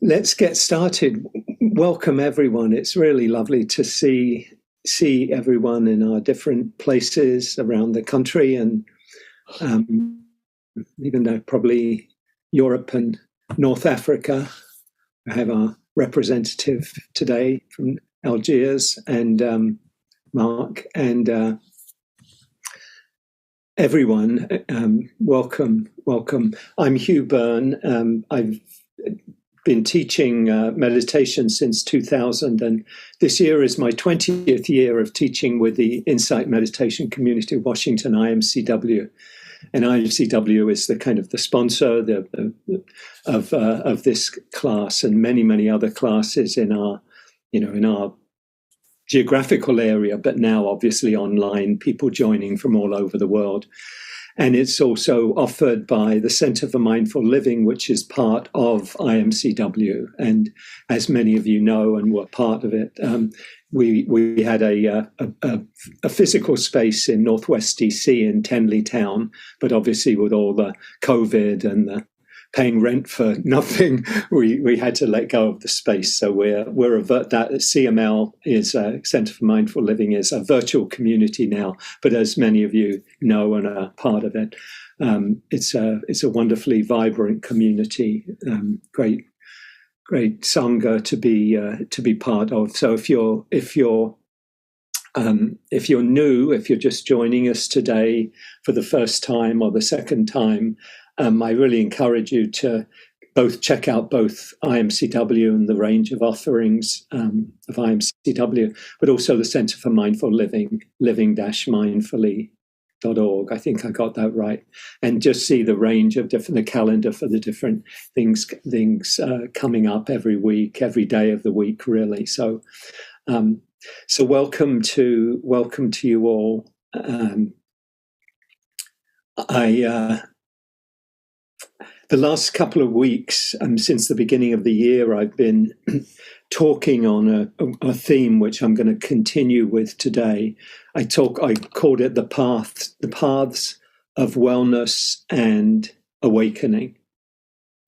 Let's get started. Welcome, everyone. It's really lovely to see everyone in our different places around the country, and um, even though probably Europe and North Africa. I have our representative today from Algiers, and Mark, and everyone. Welcome. I'm Hugh Byrne. I've been teaching meditation since 2000, and this year is my 20th year of teaching with the Insight Meditation Community of Washington, IMCW. And IMCW is the kind of the sponsor of this class and many other classes in our geographical area, but now obviously online, people joining from all over the world. And it's also offered by the Center for Mindful Living, which is part of IMCW. And as many of you know and were part of it, we had a physical space in Northwest DC in Tenley Town, but obviously with all the COVID and the paying rent for nothing, we had to let go of the space. So that CML is Center for Mindful Living is a virtual community now. But as many of you know and are part of it, it's a wonderfully vibrant community. Great sangha to be part of. So if you're new, if you're just joining us today for the first time or the second time, I really encourage you to both check out both IMCW and the range of offerings of IMCW, but also the Center for Mindful Living, living-mindfully.org. I think I got that right. And just see the range of the calendar for the different things coming up every week, every day of the week, really. So welcome to you all. The last couple of weeks, since the beginning of the year, I've been talking on a theme which I'm going to continue with today. I called it the paths of wellness and awakening.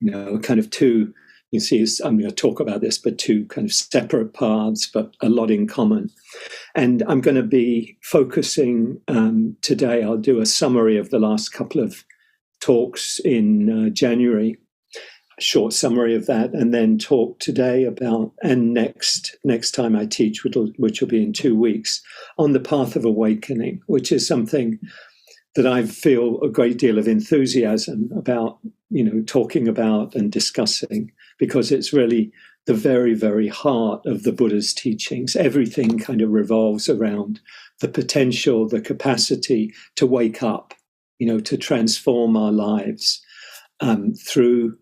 Kind of two. You see, I'm going to talk about this, but two kind of separate paths, but a lot in common. And I'm going to be focusing today. I'll do a summary of the last couple of talks in January, a short summary of that, and then talk today about, and next time I teach, which will be in 2 weeks, on the path of awakening, which is something that I feel a great deal of enthusiasm about, talking about and discussing, because it's really the very, very heart of the Buddha's teachings. Everything kind of revolves around the potential, the capacity to wake up, to transform our lives through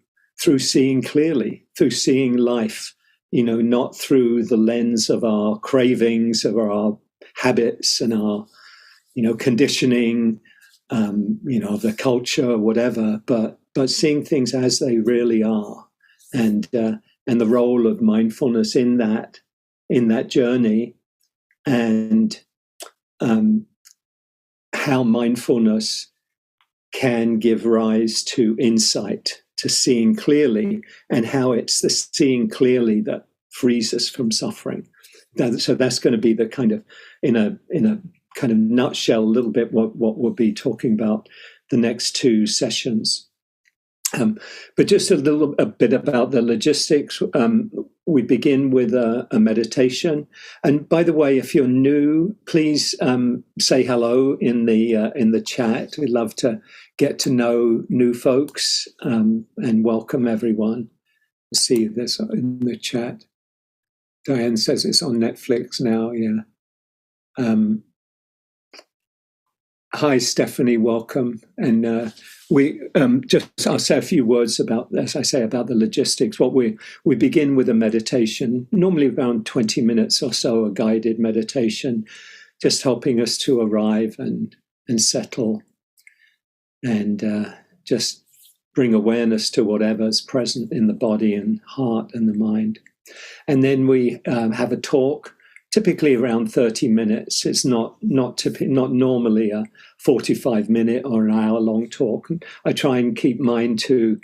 seeing clearly, through seeing life, not through the lens of our cravings, of our habits and our, conditioning, of the culture, whatever, but seeing things as they really are, and the role of mindfulness in that journey, and how mindfulness can give rise to insight, to seeing clearly, and how it's the seeing clearly that frees us from suffering. So that's going to be the kind of, in a kind of nutshell, a little bit what we'll be talking about the next two sessions. But just a bit about the logistics. We begin with a meditation. And by the way, if you're new, please say hello in the chat. We'd love to get to know new folks, and welcome everyone. See this in the chat. Diane says it's on Netflix now. Yeah. Hi, Stephanie. Welcome. And I'll say a few words about, as I say, about the logistics. We begin with a meditation, normally around 20 minutes or so, a guided meditation, just helping us to arrive and settle, and just bring awareness to whatever's present in the body and heart and the mind. And then we have a talk, typically around 30 minutes. It's not normally a 45-minute or an hour-long talk. I try and keep mine to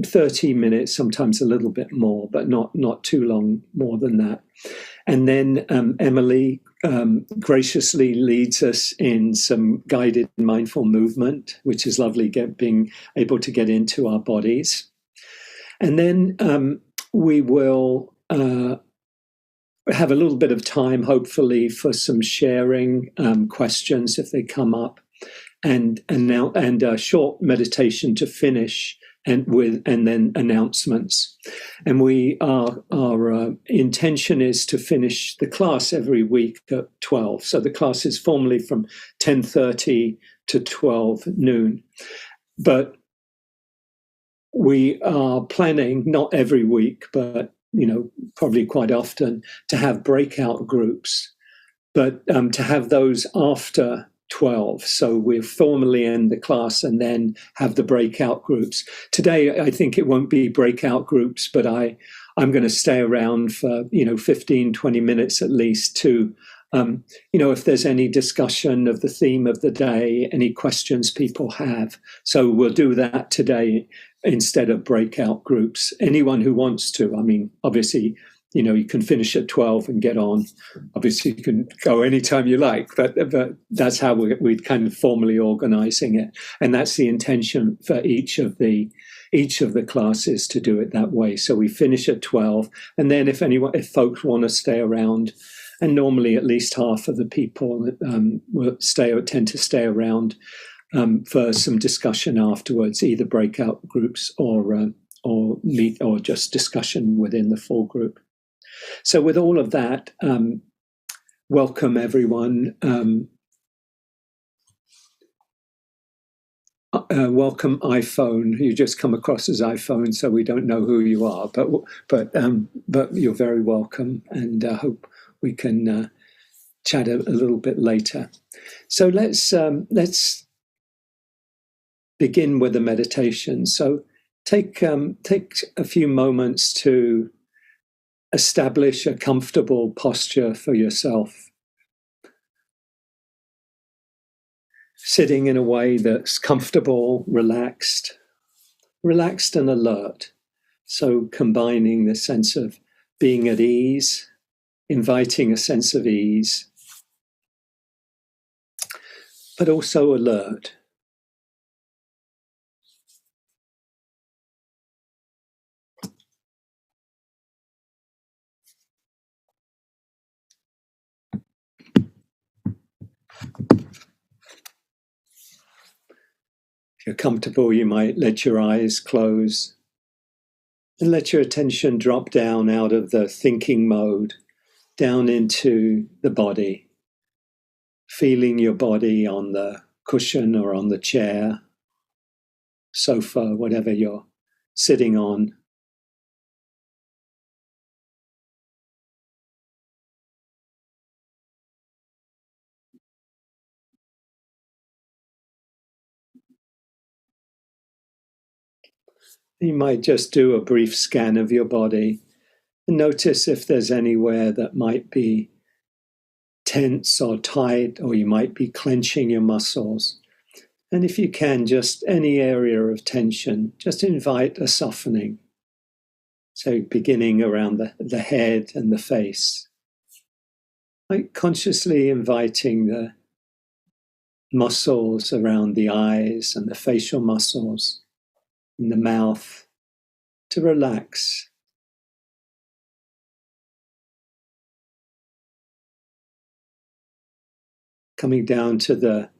30 minutes, sometimes a little bit more, but not too long more than that. And then Emily graciously leads us in some guided mindful movement, which is lovely, being able to get into our bodies. And then we will have a little bit of time, hopefully, for some sharing questions if they come up, and a short meditation to finish, and then announcements. And our intention is to finish the class every week at 12. So the class is formally from 10:30 to 12 noon. But we are planning, not every week, but probably quite often, to have breakout groups, but to have those after 12. So we'll formally end the class and then have the breakout groups. Today, I think it won't be breakout groups, but I'm going to stay around for 15, 20 minutes at least to if there's any discussion of the theme of the day, any questions people have. So we'll do that today instead of breakout groups. Anyone who wants to, obviously, you can finish at 12 and get on. Obviously, you can go anytime you like, but that's how we're kind of formally organizing it. And that's the intention for each of the classes, to do it that way. So we finish at 12. And then if folks want to stay around, and normally at least half of the people will tend to stay around for some discussion afterwards, either breakout groups or meet, or just discussion within the full group. So with all of that, welcome everyone. Welcome iPhone. You just come across as iPhone, so we don't know who you are, but you're very welcome, and hope we can chat a little bit later. So let's begin with the meditation. So take a few moments to establish a comfortable posture for yourself. Sitting in a way that's comfortable, relaxed and alert. So combining the sense of being at ease, inviting a sense of ease, but also alert. If you're comfortable, you might let your eyes close and let your attention drop down out of the thinking mode, down into the body, feeling your body on the cushion or on the chair, sofa, whatever you're sitting on. You might just do a brief scan of your body and notice if there's anywhere that might be tense or tight, or you might be clenching your muscles. And if you can, just any area of tension, just invite a softening. So beginning around the head and the face, like consciously inviting the muscles around the eyes and the facial muscles in the mouth to relax. Coming down to the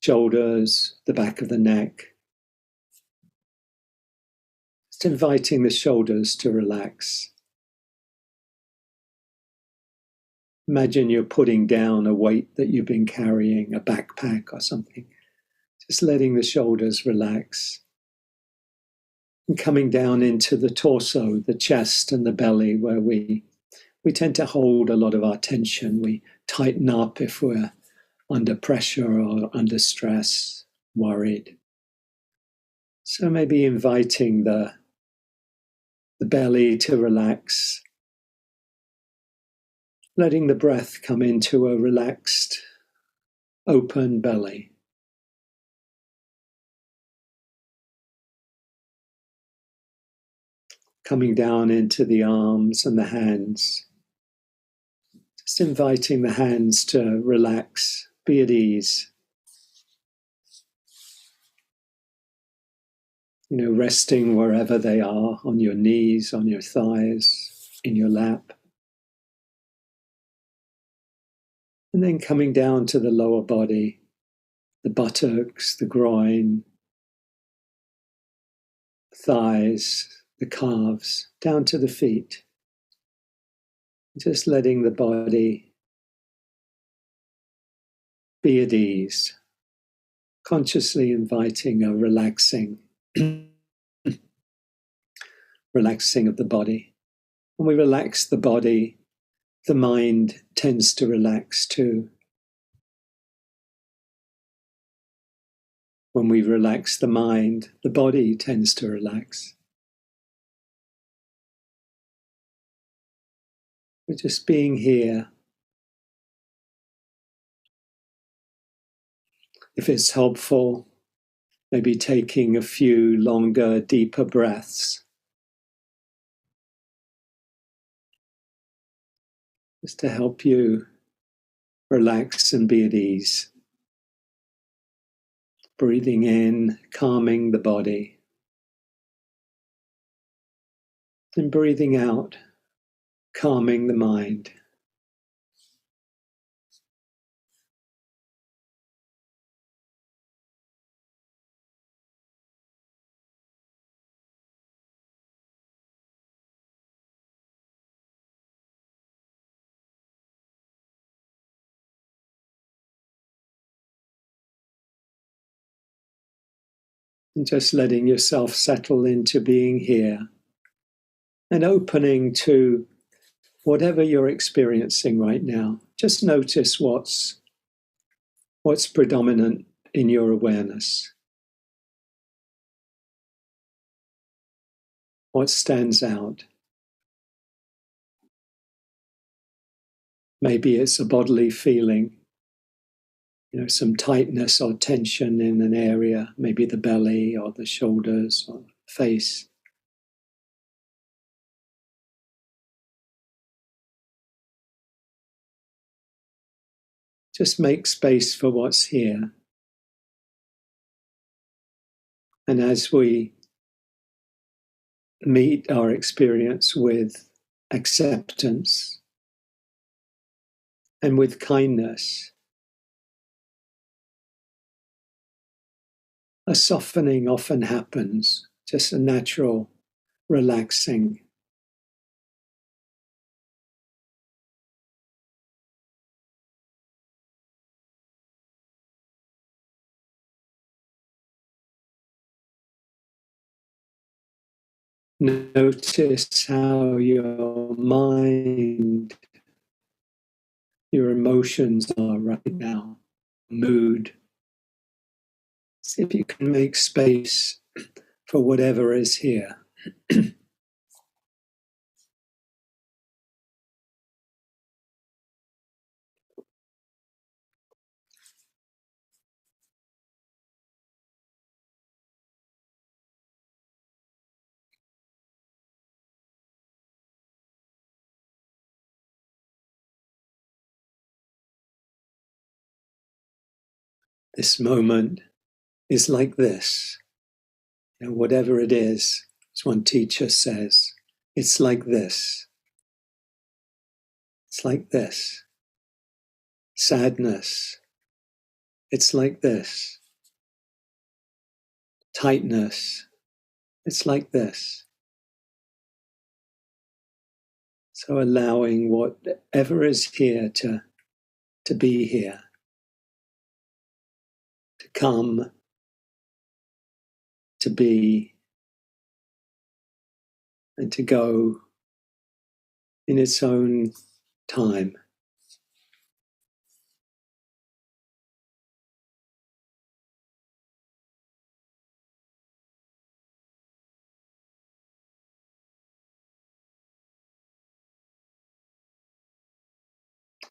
shoulders, the back of the neck. Just inviting the shoulders to relax. Imagine you're putting down a weight that you've been carrying, a backpack or something. Just letting the shoulders relax. And coming down into the torso, the chest and the belly, where we tend to hold a lot of our tension. We tighten up if we're under pressure or under stress, worried. So maybe inviting the belly to relax, letting the breath come into a relaxed, open belly. coming down into the arms and the hands. Just inviting the hands to relax, be at ease. Resting wherever they are, on your knees, on your thighs, in your lap. And then coming down to the lower body, the buttocks, the groin, thighs, the calves, down to the feet. Just letting the body be at ease, consciously inviting a relaxing of the body. When we relax the body, the mind tends to relax too. When we relax the mind, the body tends to relax. We're just being here. If it's helpful, maybe taking a few longer, deeper breaths. Just to help you relax and be at ease. Breathing in, calming the body. And breathing out, calming the mind. And just letting yourself settle into being here and opening to whatever you're experiencing right now. Just notice what's predominant in your awareness. What stands out? Maybe it's a bodily feeling, some tightness or tension in an area, maybe the belly or the shoulders or face. Just make space for what's here. And as we meet our experience with acceptance and with kindness, a softening often happens, just a natural relaxing. Notice how your mind, your emotions are right now, mood. See if you can make space for whatever is here. This moment is like this. Whatever it is, as one teacher says, it's like this. It's like this. Sadness, it's like this. Tightness, it's like this. So allowing whatever is here to be here, to come, to be, and to go in its own time.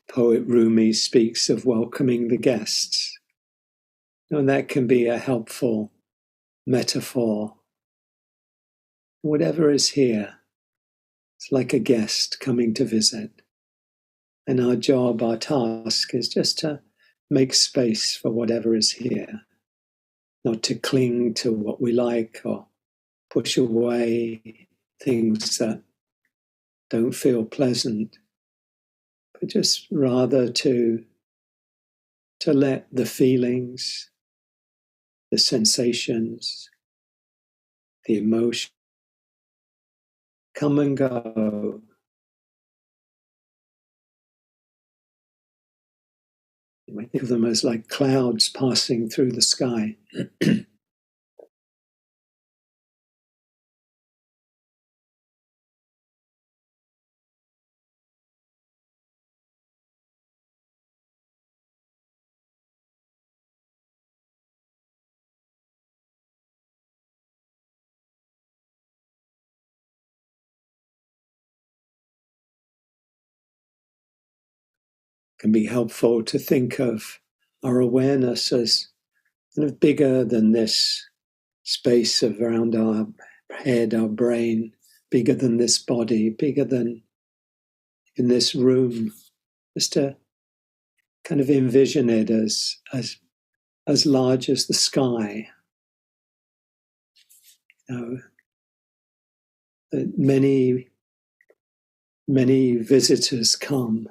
Poet Rumi speaks of welcoming the guests. And that can be a helpful metaphor. Whatever is here, It's like a guest coming to visit. And our job, our task is just to make space for whatever is here, not to cling to what we like or push away things that don't feel pleasant, but just rather to let the feelings, the sensations, the emotion come and go. You might think of them as like clouds passing through the sky. Can be helpful to think of our awareness as kind of bigger than this space around our head, our brain, bigger than this body, bigger than in this room. Just to kind of envision it as large as the sky. You know, that many visitors come,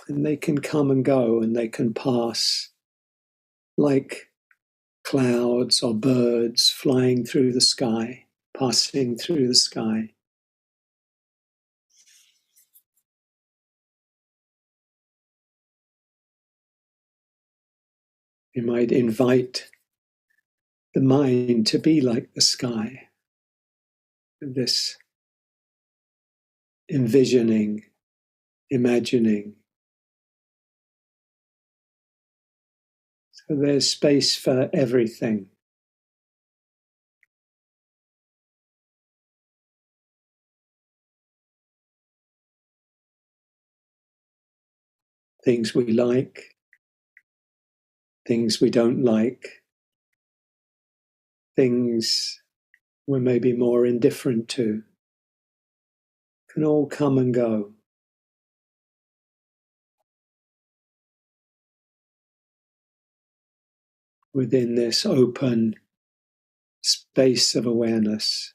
and they can come and go, and they can pass like clouds or birds flying through the sky, passing through the sky. You might invite the mind to be like the sky, this envisioning, imagining. So there's space for everything. Things we like, things we don't like, things we're maybe more indifferent to, can all come and go. Within this open space of awareness.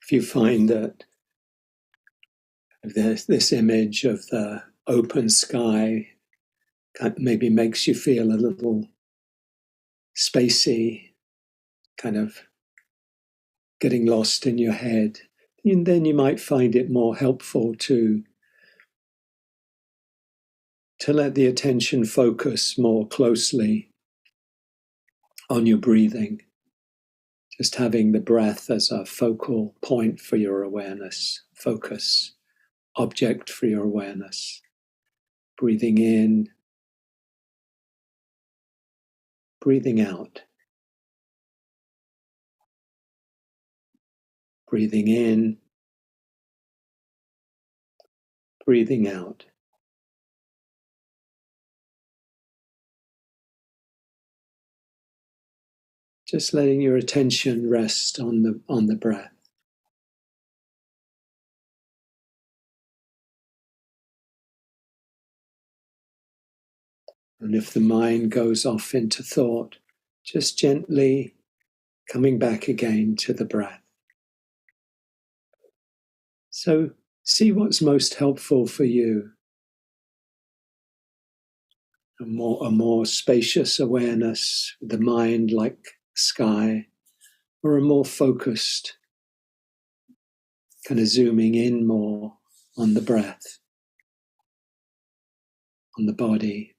If you find that this image of the open sky maybe makes you feel a little spacey, kind of getting lost in your head, and then you might find it more helpful to let the attention focus more closely on your breathing, just having the breath as a focal point for your awareness, focus, object for your awareness. Breathing in, breathing out. Breathing in, breathing out. Just letting your attention rest on the breath. And if the mind goes off into thought, just gently coming back again to the breath. So see what's most helpful for you. A more spacious awareness, the mind like sky, or a more focused, kind of zooming in more on the breath, on the body.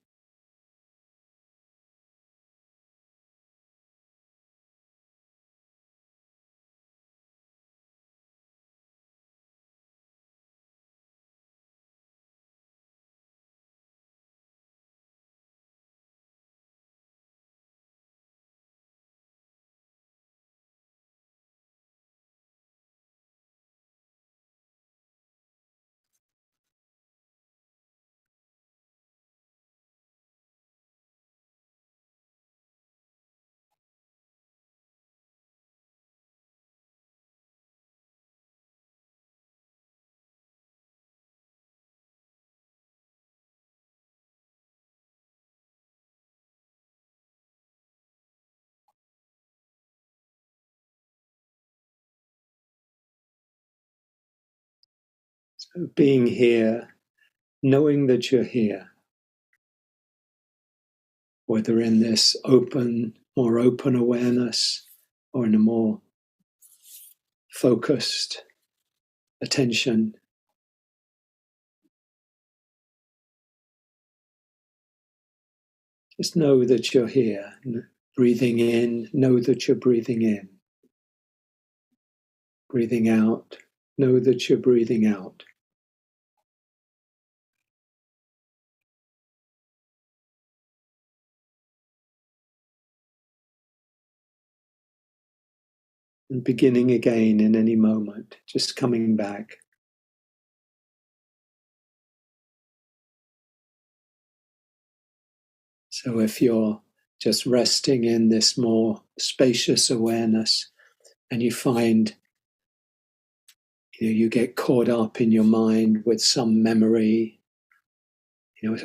So being here, knowing that you're here, whether in this more open awareness or in a more focused attention. Just know that you're here. Breathing in, know that you're breathing in. Breathing out, know that you're breathing out. And beginning again in any moment, just coming back. So if you're just resting in this more spacious awareness and you find you get caught up in your mind with some memory,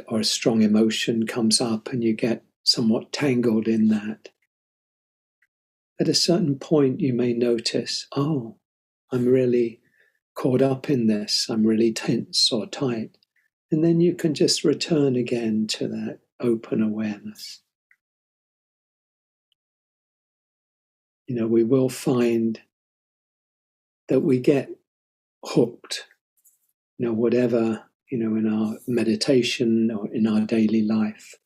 or a strong emotion comes up and you get somewhat tangled in that. At a certain point, you may notice, oh, I'm really caught up in this. I'm really tense or tight. And then you can just return again to that open awareness. We will find that we get hooked, whatever, in our meditation or in our daily life,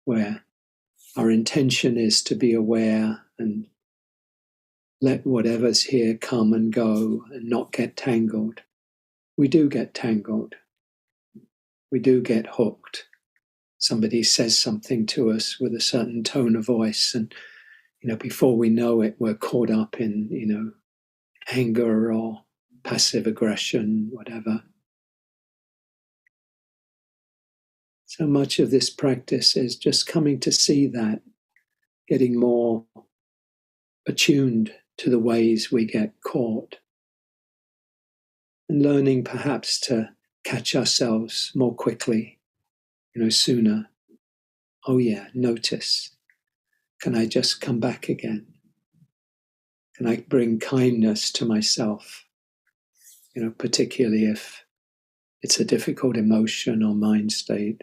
where our intention is to be aware and let whatever's here come and go and not get tangled. We do get tangled. We do get hooked. Somebody says something to us with a certain tone of voice, and before we know it, we're caught up in anger or passive aggression, whatever. So much of this practice is just coming to see that, getting more attuned to the ways we get caught, and learning perhaps to catch ourselves more quickly, sooner. Oh yeah, notice. Can I just come back again? Can I bring kindness to myself? Particularly if it's a difficult emotion or mind state.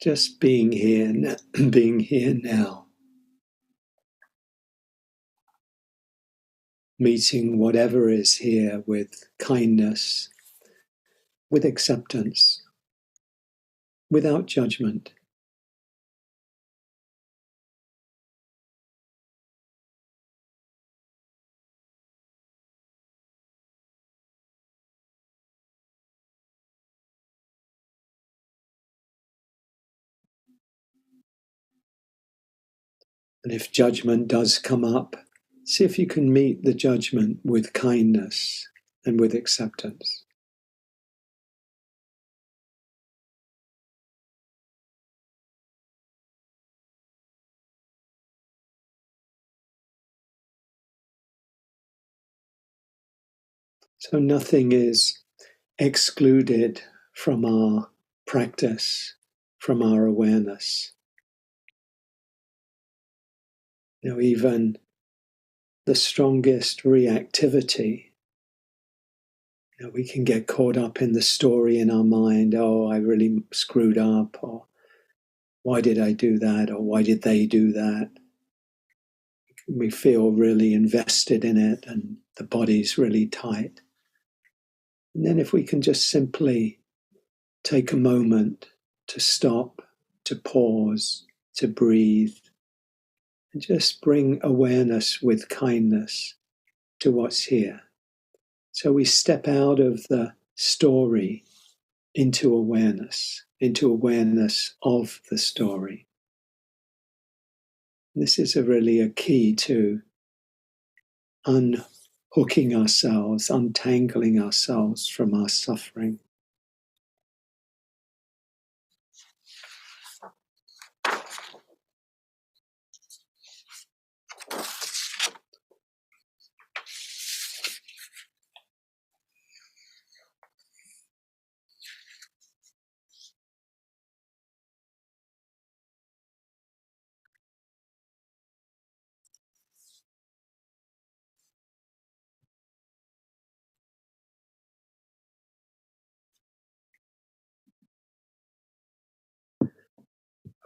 Just being here, being here now. meeting whatever is here with kindness, with acceptance, without judgment. And if judgment does come up, see if you can meet the judgment with kindness and with acceptance. So nothing is excluded from our practice, from our awareness. Even the strongest reactivity, we can get caught up in the story in our mind. Oh, I really screwed up, or why did I do that, or why did they do that? We feel really invested in it, and the body's really tight. And then if we can just simply take a moment to stop, to pause, to breathe, and just bring awareness with kindness to what's here. So we step out of the story into awareness of the story. This is really a key to unhooking ourselves, untangling ourselves from our suffering.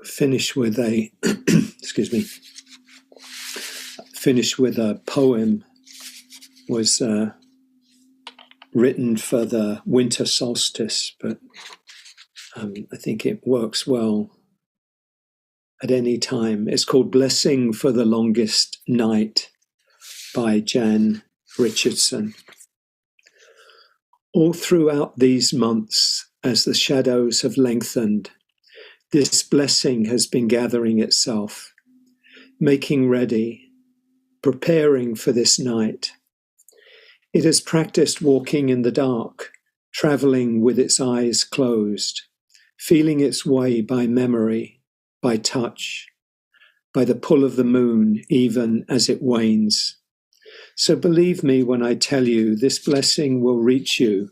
Finish with a finish with a poem. Was written for the winter solstice, but I think it works well at any time. It's called Blessing for the Longest Night by Jan Richardson. All throughout these months, as the shadows have lengthened, this blessing has been gathering itself, making ready, preparing for this night. It has practiced walking in the dark, traveling with its eyes closed, feeling its way by memory, by touch, by the pull of the moon, even as it wanes. So believe me when I tell you, this blessing will reach you,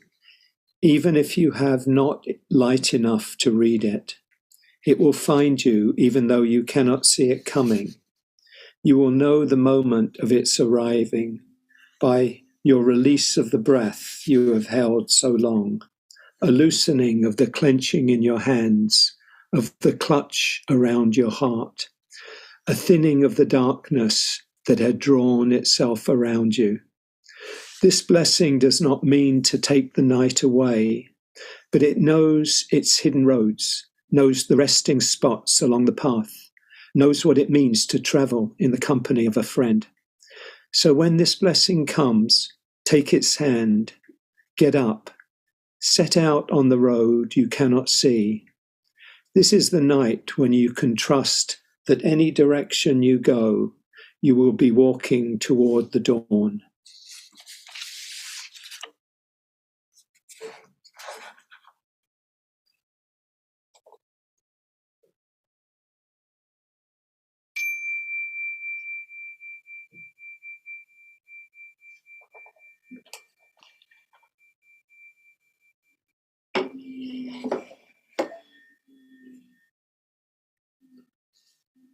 even if you have not light enough to read it. It will find you, even though you cannot see it coming. You will know the moment of its arriving by your release of the breath you have held so long, a loosening of the clenching in your hands, of the clutch around your heart, a thinning of the darkness that had drawn itself around you. This blessing does not mean to take the night away, but it knows its hidden roads, knows the resting spots along the path, knows what it means to travel in the company of a friend. So when this blessing comes, take its hand, get up, set out on the road you cannot see. This is the night when you can trust that any direction you go, you will be walking toward the dawn.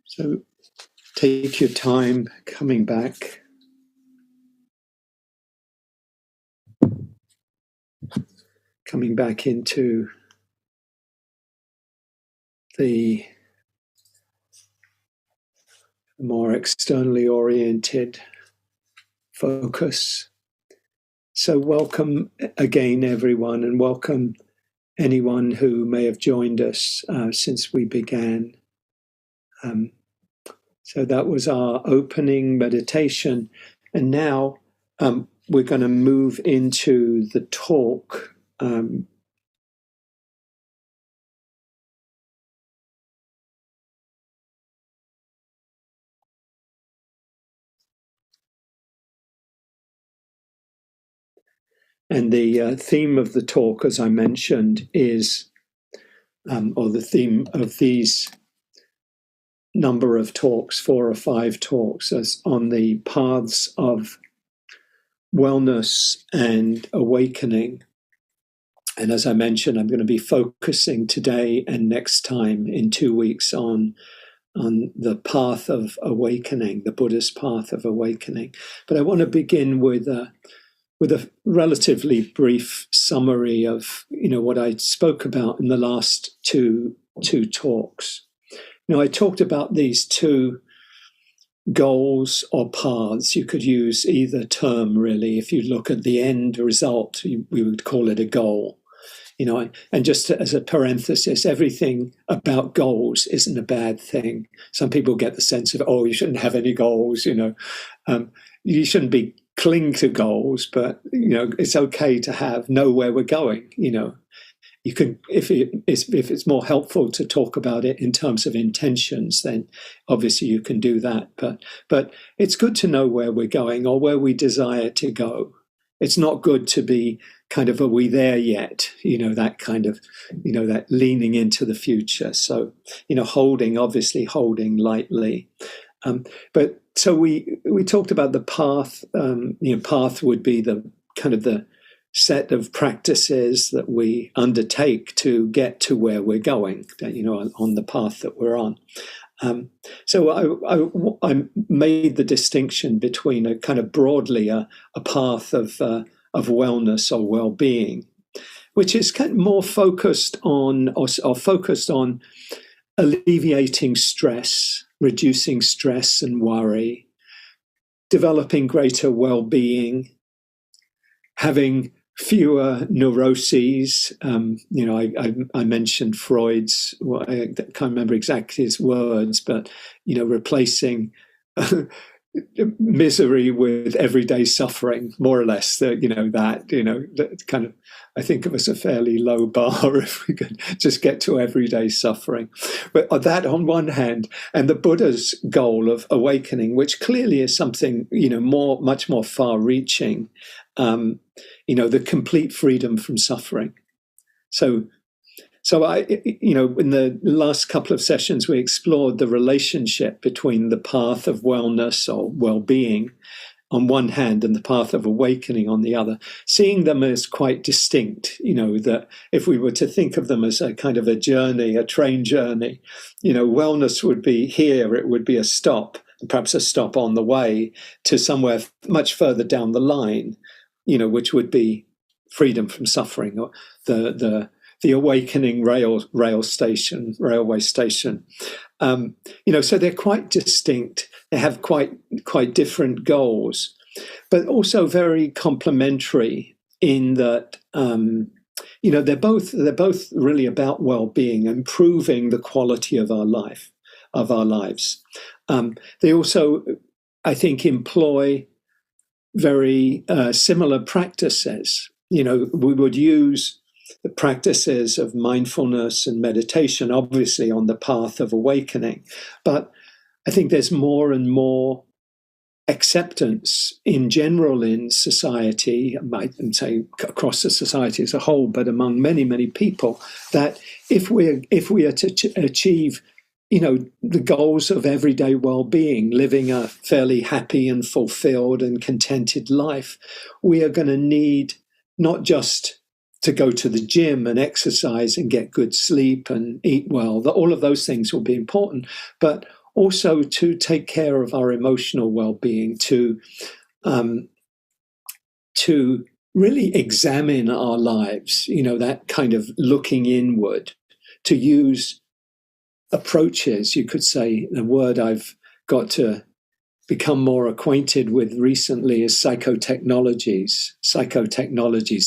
So take your time coming back. Coming back into the more externally oriented focus. So welcome again, everyone, and welcome anyone who may have joined us since we began. So that was our opening meditation. And now we're going to move into the talk. And the theme of the talk, as I mentioned, is, or the theme of these number of talks, 4 or 5 talks, is on the paths of wellness and awakening. And as I mentioned, I'm going to be focusing today and next time in 2 weeks on the path of awakening, the Buddhist path of awakening. But I want to begin with a relatively brief summary of what I spoke about in the last two talks. I talked about these 2 goals or paths. You could use either term, really. If you look at the end result, we would call it a goal. And just as a parenthesis, everything about goals isn't a bad thing. Some people get the sense of, you shouldn't have any goals, you shouldn't be cling to goals, but it's okay to know where we're going. You can, if it's more helpful to talk about it in terms of intentions, then obviously you can do that. But it's good to know where we're going or where we desire to go. It's not good to be kind of, are we there yet? That kind of, that leaning into the future. So, holding lightly. But so we talked about the path. Path would be the kind of the set of practices that we undertake to get to where we're going, on the path that we're on. So I made the distinction between a kind of broadly a path of wellness or well-being, which is kind of more focused on or focused on alleviating stress, reducing stress and worry, developing greater well-being, having fewer neuroses. I mentioned Freud's, I can't remember exactly his words, but, replacing misery with everyday suffering, more or less. That kind of, I think it was a fairly low bar if we could just get to everyday suffering. But that on one hand, and the Buddha's goal of awakening, which clearly is something, much more far-reaching, the complete freedom from suffering. So I, in the last couple of sessions, we explored the relationship between the path of wellness or well-being on one hand and the path of awakening on the other, seeing them as quite distinct, that if we were to think of them as a kind of a journey, a train journey, wellness would be here, it would be a stop, perhaps a stop on the way to somewhere much further down the line, which would be freedom from suffering, or the awakening railway station. So they're quite distinct. They have quite different goals, but also very complementary in that they're both really about well-being, improving the quality of our lives. They also, I think, employ very similar practices. We would use the practices of mindfulness and meditation, obviously, on the path of awakening. But I think there's more and more acceptance in general in society, I might say across the society as a whole, but among many, many people, that if we are to achieve the goals of everyday well-being, living a fairly happy and fulfilled and contented life, we are going to need not just to go to the gym and exercise and get good sleep and eat well, that all of those things will be important, but also to take care of our emotional well-being, to really examine our lives, that kind of looking inward, to use approaches, you could say, the word I've got to become more acquainted with recently is psychotechnologies,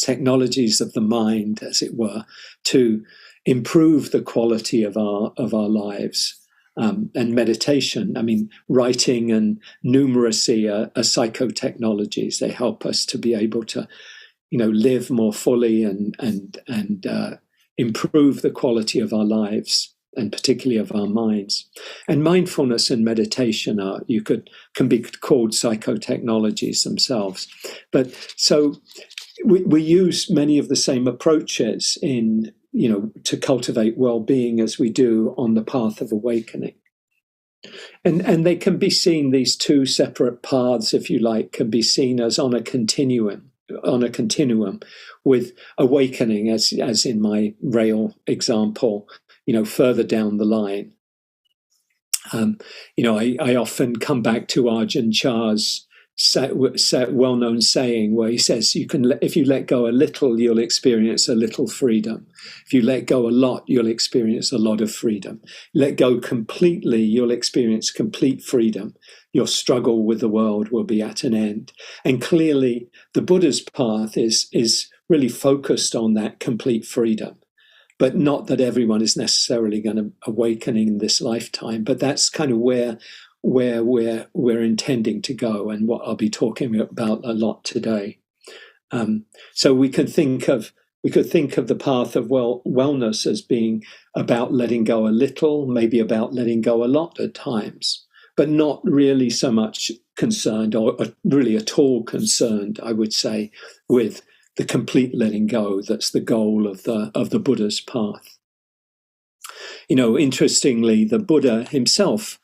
technologies of the mind, as it were, to improve the quality of our lives. And meditation, I mean, writing and numeracy are psychotechnologies. They help us to be able to, live more fully and improve the quality of our lives, and particularly of our minds. And mindfulness and meditation can be called psychotechnologies themselves. But so we use many of the same approaches to cultivate well-being as we do on the path of awakening. And they can be seen, these two separate paths, if you like, can be seen as on a continuum with awakening, as in my rail example, further down the line. I often come back to Ajahn Chah's well-known saying where he says, if you let go a little, you'll experience a little freedom. If you let go a lot, you'll experience a lot of freedom. Let go completely, you'll experience complete freedom. Your struggle with the world will be at an end. And clearly, the Buddha's path is really focused on that complete freedom. But not that everyone is necessarily going to awaken in this lifetime, but that's kind of where we're intending to go, and what I'll be talking about a lot today. So we could think of the path of wellness as being about letting go a little, maybe about letting go a lot at times, but not really so much concerned, or really at all concerned, I would say, with the complete letting go. That's the goal of the Buddha's path. Interestingly, the Buddha himself,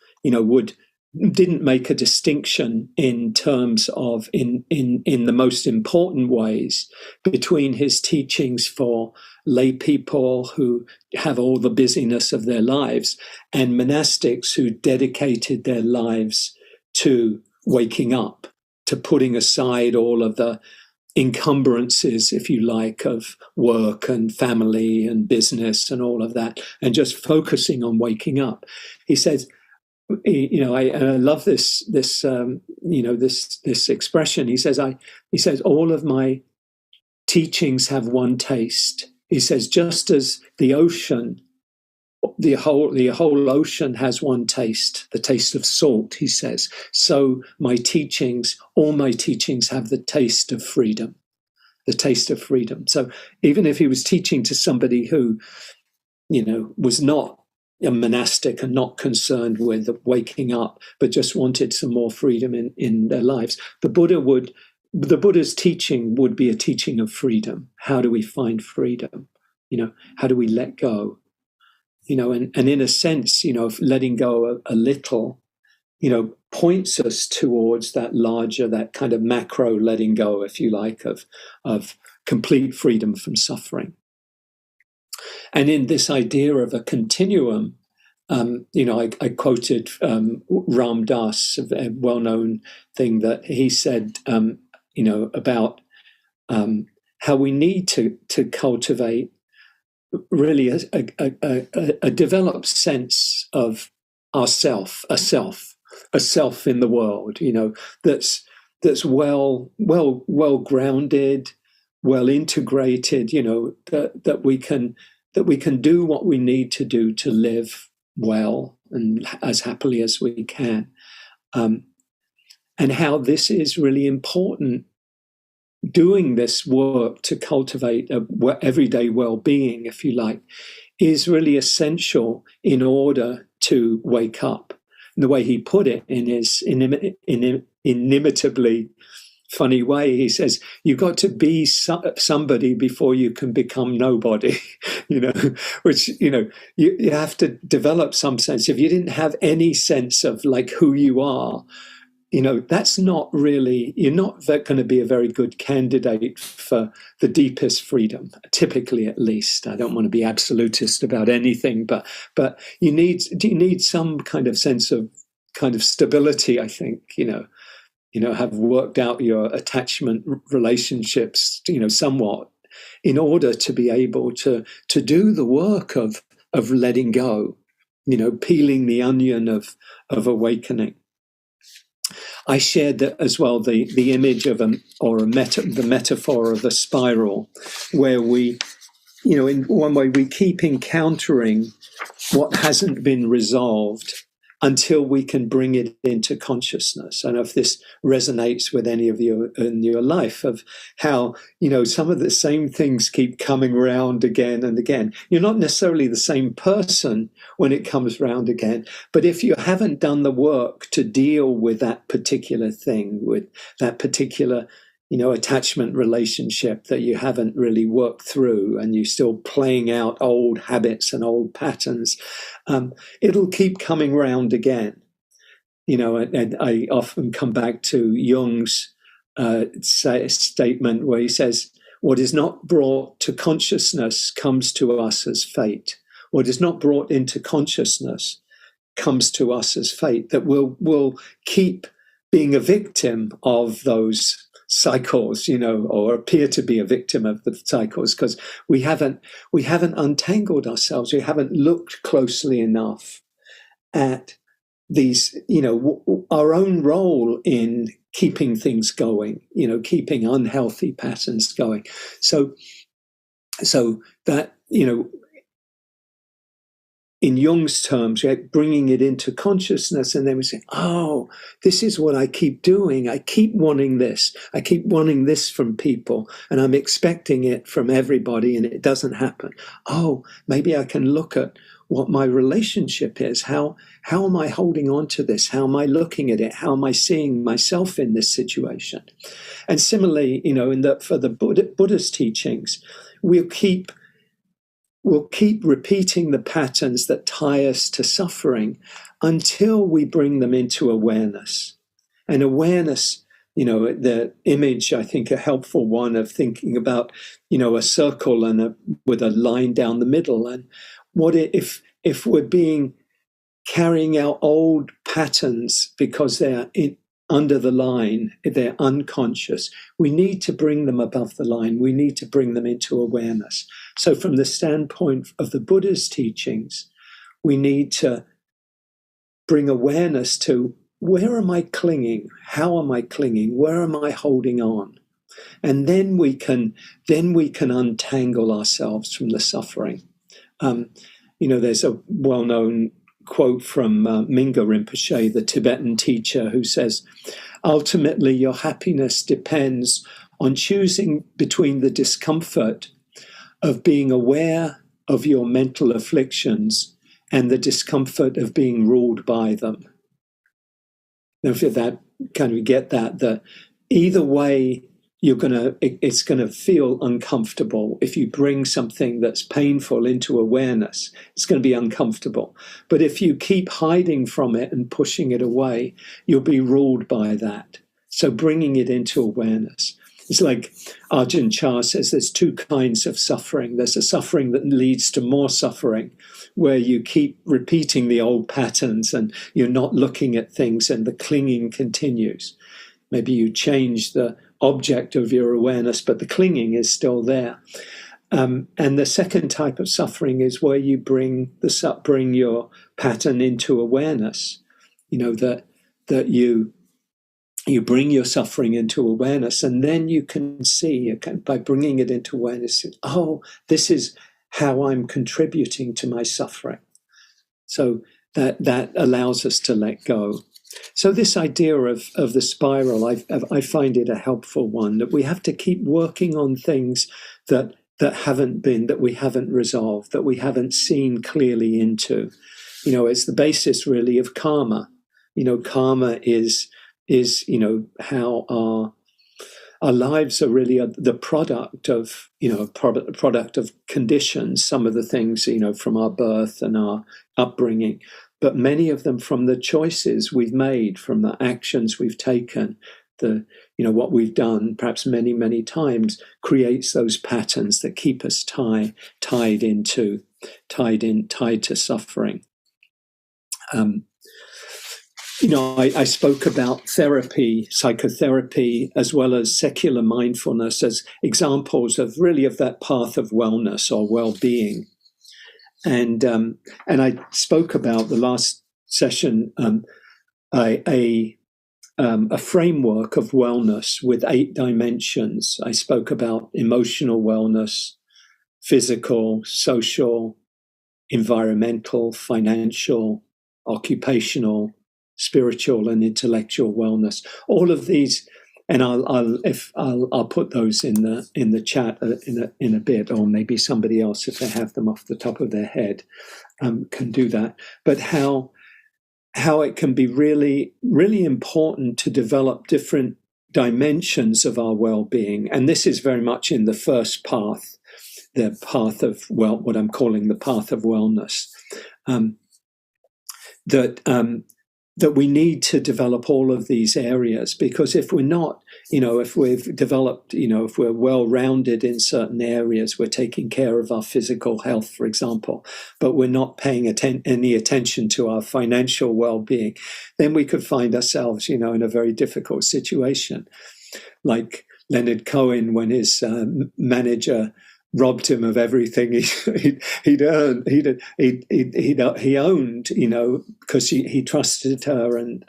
didn't make a distinction in terms of in the most important ways between his teachings for lay people who have all the busyness of their lives and monastics who dedicated their lives to waking up, to putting aside all of the encumbrances, if you like, of work and family and business and all of that, and just focusing on waking up. He says, I love this expression. He says, all of my teachings have one taste. He says, just as the ocean, the whole ocean has one taste, the taste of salt, he says, so all my teachings have the taste of freedom, So even if he was teaching to somebody who, was not a monastic and not concerned with waking up, but just wanted some more freedom in their lives, the Buddha's teaching would be a teaching of freedom. How do we find freedom? How do we let go? And in a sense, letting go a little, points us towards that larger, that kind of macro letting go, if you like, of complete freedom from suffering. And in this idea of a continuum, I quoted Ram Dass, a well-known thing that he said, about how we need to cultivate really a developed sense of ourself, a self in the world, that's well grounded, well integrated, that we can do what we need to do to live well and as happily as we can, and how this is really important. Doing this work to cultivate everyday well-being, if you like, is really essential in order to wake up. And the way he put it in his inimitably funny way, he says, you've got to be somebody before you can become nobody, which, you have to develop some sense. If you didn't have any sense of like who you are, that's not really, you're not going to be a very good candidate for the deepest freedom, typically, at least. I don't want to be absolutist about anything, but you need some kind of sense of kind of stability, I think, have worked out your attachment relationships, somewhat, in order to be able to do the work of letting go, peeling the onion of awakening. I shared that as well, the image of the metaphor of a spiral, where we, in one way, we keep encountering what hasn't been resolved until we can bring it into consciousness. I don't know if this resonates with any of you in your life, of how, some of the same things keep coming round again and again. You're not necessarily the same person when it comes round again, but if you haven't done the work to deal with that particular thing, with that particular attachment relationship that you haven't really worked through, and you're still playing out old habits and old patterns, it'll keep coming round again. And I often come back to Jung's statement where he says, what is not brought to consciousness comes to us as fate. What is not brought into consciousness comes to us as fate, that we'll keep being a victim of those cycles, or appear to be a victim of the cycles, because we haven't untangled ourselves. We haven't looked closely enough at these, our own role in keeping things going, keeping unhealthy patterns going. So that, in Jung's terms, bringing it into consciousness, and then we say, oh, this is what I keep doing. I keep wanting this. I keep wanting this from people, and I'm expecting it from everybody, and it doesn't happen. Oh, maybe I can look at what my relationship is. How am I holding on to this? How am I looking at it? How am I seeing myself in this situation? And similarly, for the Buddha's teachings, we'll keep repeating the patterns that tie us to suffering until we bring them into awareness. And awareness, the image, I think, a helpful one of thinking about, a circle and with a line down the middle. And what if we're carrying out old patterns because they're under the line, they're unconscious. We need to bring them above the line. We need to bring them into awareness. So from the standpoint of the Buddha's teachings, we need to bring awareness to, where am I clinging? How am I clinging? Where am I holding on? And then we can untangle ourselves from the suffering. There's a well-known quote from Mingyur Rinpoche, the Tibetan teacher, who says, ultimately, your happiness depends on choosing between the discomfort of being aware of your mental afflictions and the discomfort of being ruled by them. Now, if that kind of get that either way, it's gonna feel uncomfortable. If you bring something that's painful into awareness, it's going to be uncomfortable. But if you keep hiding from it and pushing it away, you'll be ruled by that. So bringing it into awareness. It's like Ajahn Chah says, there's two kinds of suffering. There's a suffering that leads to more suffering, where you keep repeating the old patterns and you're not looking at things and the clinging continues. Maybe you change the object of your awareness, but the clinging is still there. And the second type of suffering is where you bring your pattern into awareness. That you bring your suffering into awareness, and then you can see, by bringing it into awareness, oh, this is how I'm contributing to my suffering. So that allows us to let go. So this idea of the spiral, I find it a helpful one, that we have to keep working on things that we haven't resolved, that we haven't seen clearly into. It's the basis really of karma. Karma is how our lives are really the product of product of conditions. Some of the things from our birth and our upbringing, but many of them from the choices we've made, from the actions we've taken, what we've done, perhaps many, many times, creates those patterns that keep us tied to suffering. I spoke about therapy, psychotherapy, as well as secular mindfulness as examples of that path of wellness or well-being. And I spoke about the last session, a a framework of wellness with 8 dimensions. I spoke about emotional wellness, physical, social, environmental, financial, occupational, spiritual, and intellectual wellness. All of these, and I'll put those in the chat in a bit, or maybe somebody else, if they have them off the top of their head, can do that. But how it can be really, really important to develop different dimensions of our well-being, and this is very much in the first path, the path of what I'm calling the path of wellness. That we need to develop all of these areas, because if we're not, if we've developed, if we're well-rounded in certain areas, we're taking care of our physical health, for example, but we're not paying any attention to our financial well-being, then we could find ourselves, in a very difficult situation. Like Leonard Cohen, when his manager robbed him of everything he'd earned, he owned, because he trusted her, and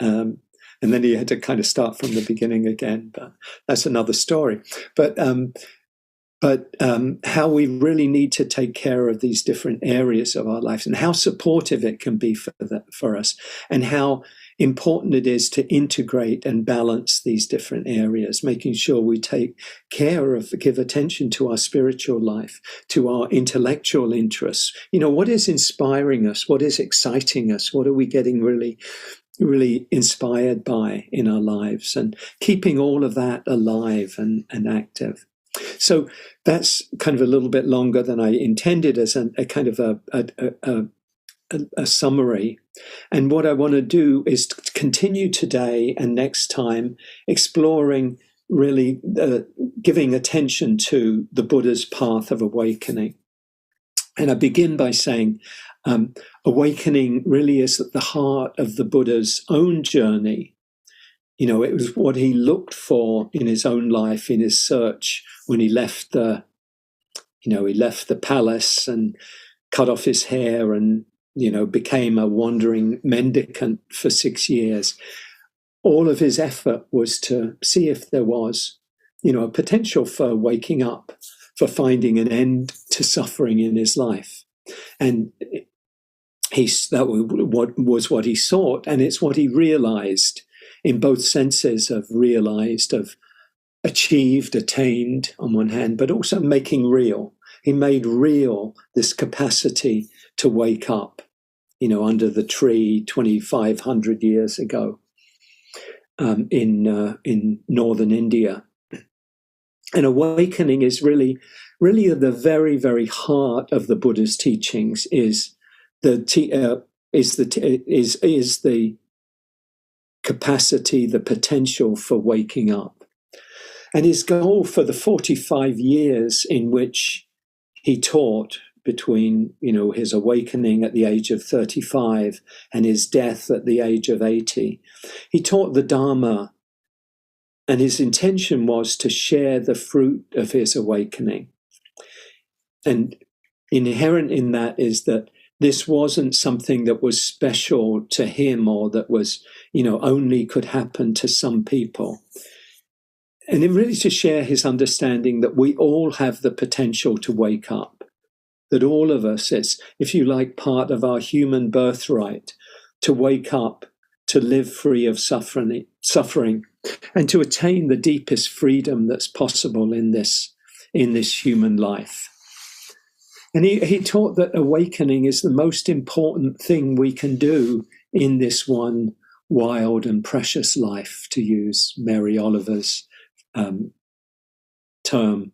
then he had to kind of start from the beginning again. But that's another story. But how we really need to take care of these different areas of our lives, and how supportive it can be for us, and how important it is to integrate and balance these different areas, making sure we take care of, give attention to our spiritual life, to our intellectual interests. What is inspiring us? What is exciting us? What are we getting really, really inspired by in our lives? And keeping all of that alive and active. So that's kind of a little bit longer than I intended as a kind of a summary. And what I want to do is to continue today and next time exploring, really giving attention to the Buddha's path of awakening. And I begin by saying awakening really is at the heart of the Buddha's own journey. It was what he looked for in his own life, in his search, when he left the palace and cut off his hair and became a wandering mendicant for 6 years. All of his effort was to see if there was, a potential for waking up, for finding an end to suffering in his life. And that was what he sought, and it's what he realized in both senses of realized, of achieved, attained on one hand, but also making real. He made real this capacity to wake up, under the tree 2,500 years ago in northern India. And awakening is really at the very, very heart of the Buddha's teachings. Is the capacity, the potential for waking up. And his goal for the 45 years in which he taught, between his awakening at the age of 35 and his death at the age of 80, he taught the Dharma, and his intention was to share the fruit of his awakening. And inherent in that is that this wasn't something that was special to him, or that was, only could happen to some people. And it really to share his understanding that we all have the potential to wake up, that all of us, it's, if you like, part of our human birthright to wake up, to live free of suffering, and to attain the deepest freedom that's possible in this human life. And he taught that awakening is the most important thing we can do in this one wild and precious life, to use Mary Oliver's term.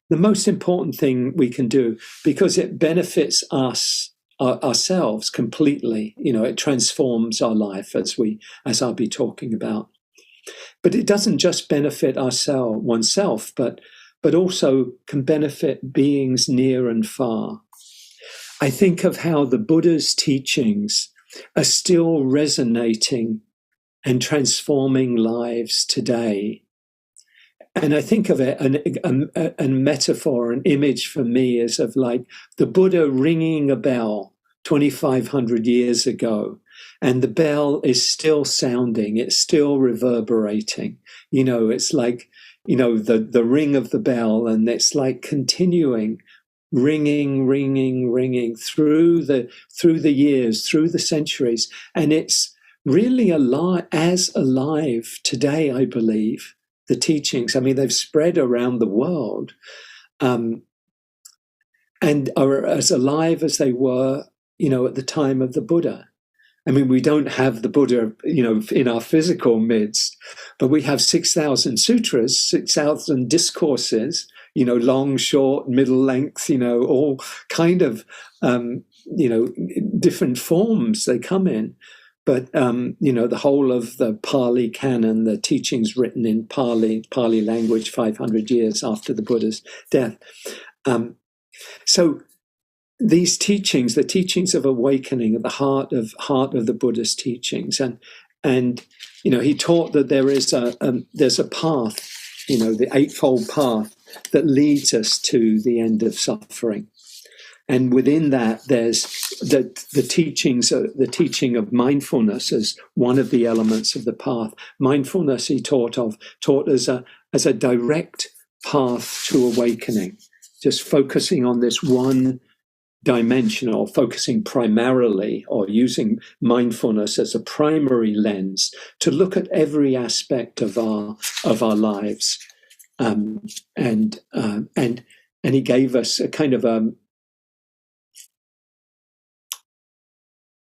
The most important thing we can do, because it benefits us, ourselves completely. It transforms our life, as I'll be talking about. But it doesn't just benefit oneself, but also can benefit beings near and far. I think of how the Buddha's teachings are still resonating and transforming lives today. And I think of it, a metaphor, an image for me is of like the Buddha ringing a bell 2,500 years ago and the bell is still sounding, it's still reverberating. It's like, the ring of the bell, and it's like continuing, ringing through the years, through the centuries, and it's really alive today, I believe. The teachings, I mean, they've spread around the world, and are as alive as they were, at the time of the Buddha. I mean, we don't have the Buddha, in our physical midst, but we have 6,000 sutras, 6,000 discourses, long, short, middle length, all kind of, different forms they come in. But, the whole of the Pali canon, the teachings written in Pali language 500 years after the Buddha's death. So these teachings, the teachings of awakening, at the heart of the Buddha's teachings, and he taught that there's a path, the eightfold path that leads us to the end of suffering, and within that there's the teaching of mindfulness as one of the elements of the path. Mindfulness, he taught as a direct path to awakening, just focusing on this one dimension, or focusing primarily, or using mindfulness as a primary lens to look at every aspect of our lives, and he gave us a kind of a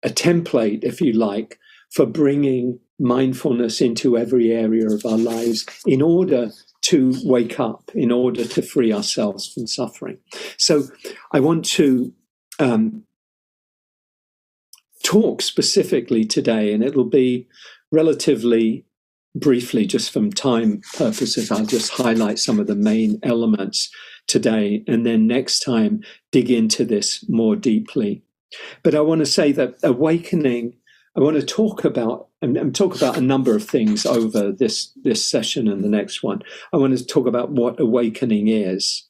template, if you like, for bringing mindfulness into every area of our lives in order to wake up, in order to free ourselves from suffering. So I want to talk specifically today, and it'll be relatively briefly, just from time purposes. I'll just highlight some of the main elements today, and then next time dig into this more deeply. But I want to say that awakening, I want to talk about a number of things over this session and the next one. I want to talk about what awakening is,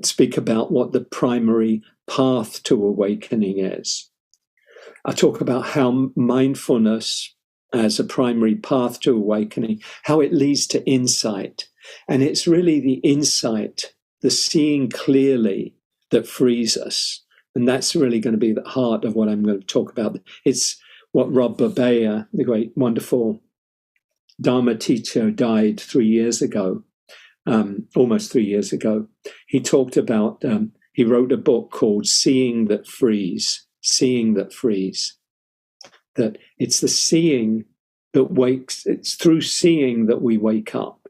speak about what the primary path to awakening is. I'll talk about how mindfulness as a primary path to awakening, how it leads to insight. And it's really the insight, the seeing clearly, that frees us. And that's really going to be the heart of what I'm going to talk about. It's what Rob Babea, the great, wonderful Dharma teacher, died 3 years ago, almost 3 years ago. He talked about, he wrote a book called Seeing That Frees, that it's the seeing that wakes, it's through seeing that we wake up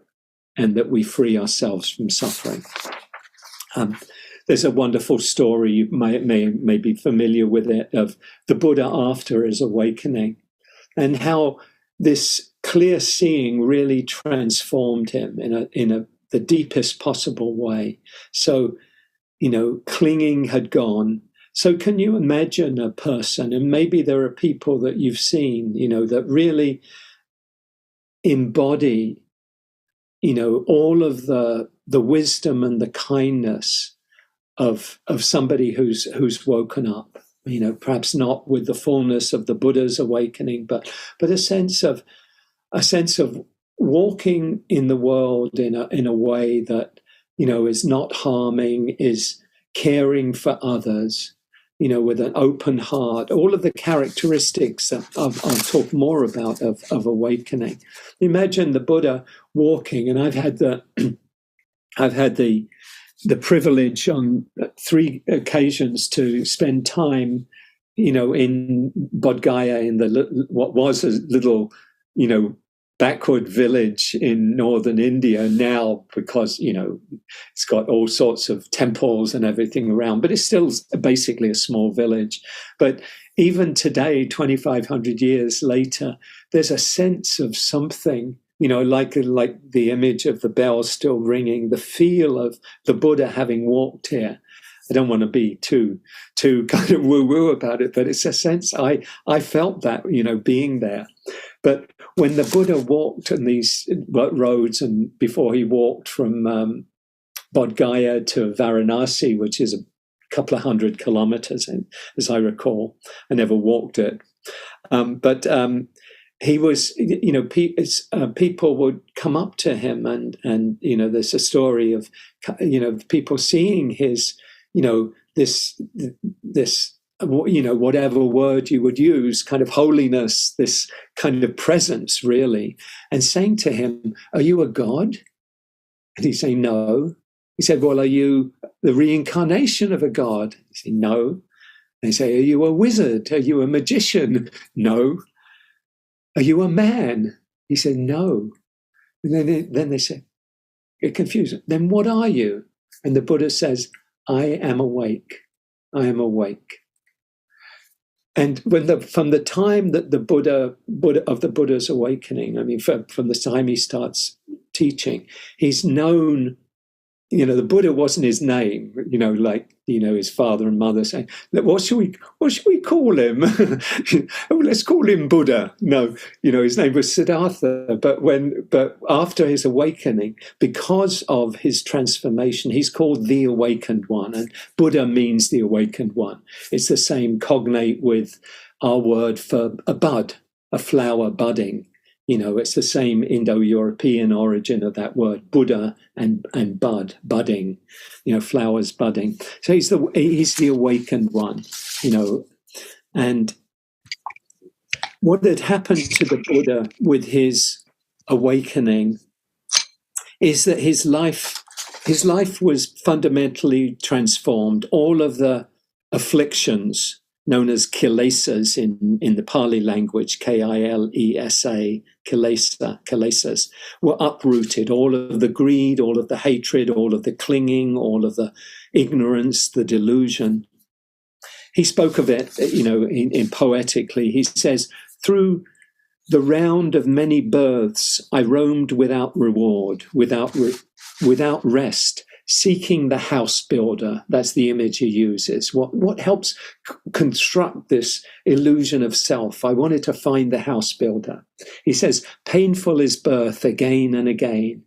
and that we free ourselves from suffering. There's a wonderful story, you may be familiar with it, of the Buddha after his awakening, and how this clear seeing really transformed him in the deepest possible way. So, clinging had gone. So can you imagine a person, and maybe there are people that you've seen, that really embody, all of the wisdom and the kindness of somebody who's woken up, perhaps not with the fullness of the Buddha's awakening, but a sense of walking in the world in a way that, is not harming, is caring for others, with an open heart, all of the characteristics that I'll talk more about of awakening. Imagine the Buddha walking, and I've had the privilege on 3 occasions to spend time, in Bodh Gaya, in what was a little, backward village in northern India now, because, it's got all sorts of temples and everything around, but it's still basically a small village. But even today, 2,500 years later, there's a sense of something, like the image of the bell still ringing, the feel of the Buddha having walked here. I don't want to be too kind of woo-woo about it, but it's a sense I felt that, being there. But when the Buddha walked on these roads, and before he walked from Bodh Gaya to Varanasi, which is a couple of 100 kilometers, as I recall, I never walked it. But he was, people would come up to him, and there's a story of, people seeing his, this whatever word you would use, kind of holiness, this kind of presence, really, and saying to him, "Are you a god?" And he's saying, "No." He said, "Well, are you the reincarnation of a god?" He said, "No." They say, "Are you a wizard? Are you a magician?" "No." "Are you a man?" He said, "No." And then they say, get confused. "Then what are you?" And the Buddha says, "I am awake. I am awake." And from the time that the Buddha's awakening, I mean, from the time he starts teaching, he's known. The Buddha wasn't his name, his father and mother saying, what should we call him? Oh, let's call him Buddha. No, his name was Siddhartha. But after his awakening, because of his transformation, he's called the Awakened One, and Buddha means the Awakened One. It's the same cognate with our word for a bud, a flower budding. It's the same Indo-European origin of that word, Buddha and bud, budding, flowers budding. So he's the awakened one, and what had happened to the Buddha with his awakening is that his life was fundamentally transformed. All of the afflictions known as kilesas in the Pali language, Kilesa, kilesas, were uprooted. All of the greed, all of the hatred, all of the clinging, all of the ignorance, the delusion. He spoke of it, in poetically. He says, "Through the round of many births, I roamed without reward, without rest, seeking the house builder." That's the image he uses. What helps construct this illusion of self? I wanted to find the house builder. He says, "Painful is birth again and again."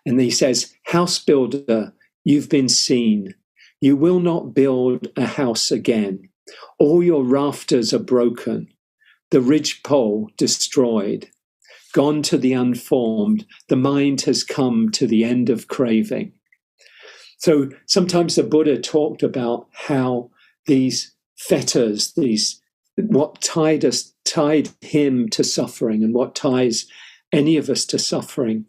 And he says, "House builder, you've been seen. You will not build a house again. All your rafters are broken. The ridgepole destroyed. Gone to the unformed. The mind has come to the end of craving." So sometimes the Buddha talked about how these fetters, what tied him to suffering and what ties any of us to suffering.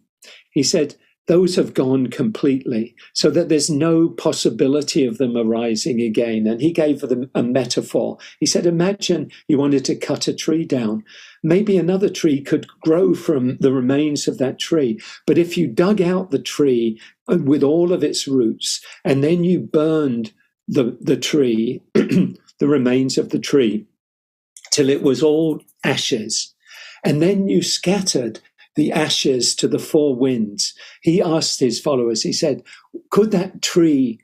He said, those have gone completely, so that there's no possibility of them arising again. And he gave them a metaphor. He said, imagine you wanted to cut a tree down. Maybe another tree could grow from the remains of that tree. But if you dug out the tree with all of its roots, and then you burned the tree, the remains of the tree, till it was all ashes, and then you scattered the ashes to the four winds, he asked his followers, he said, could that tree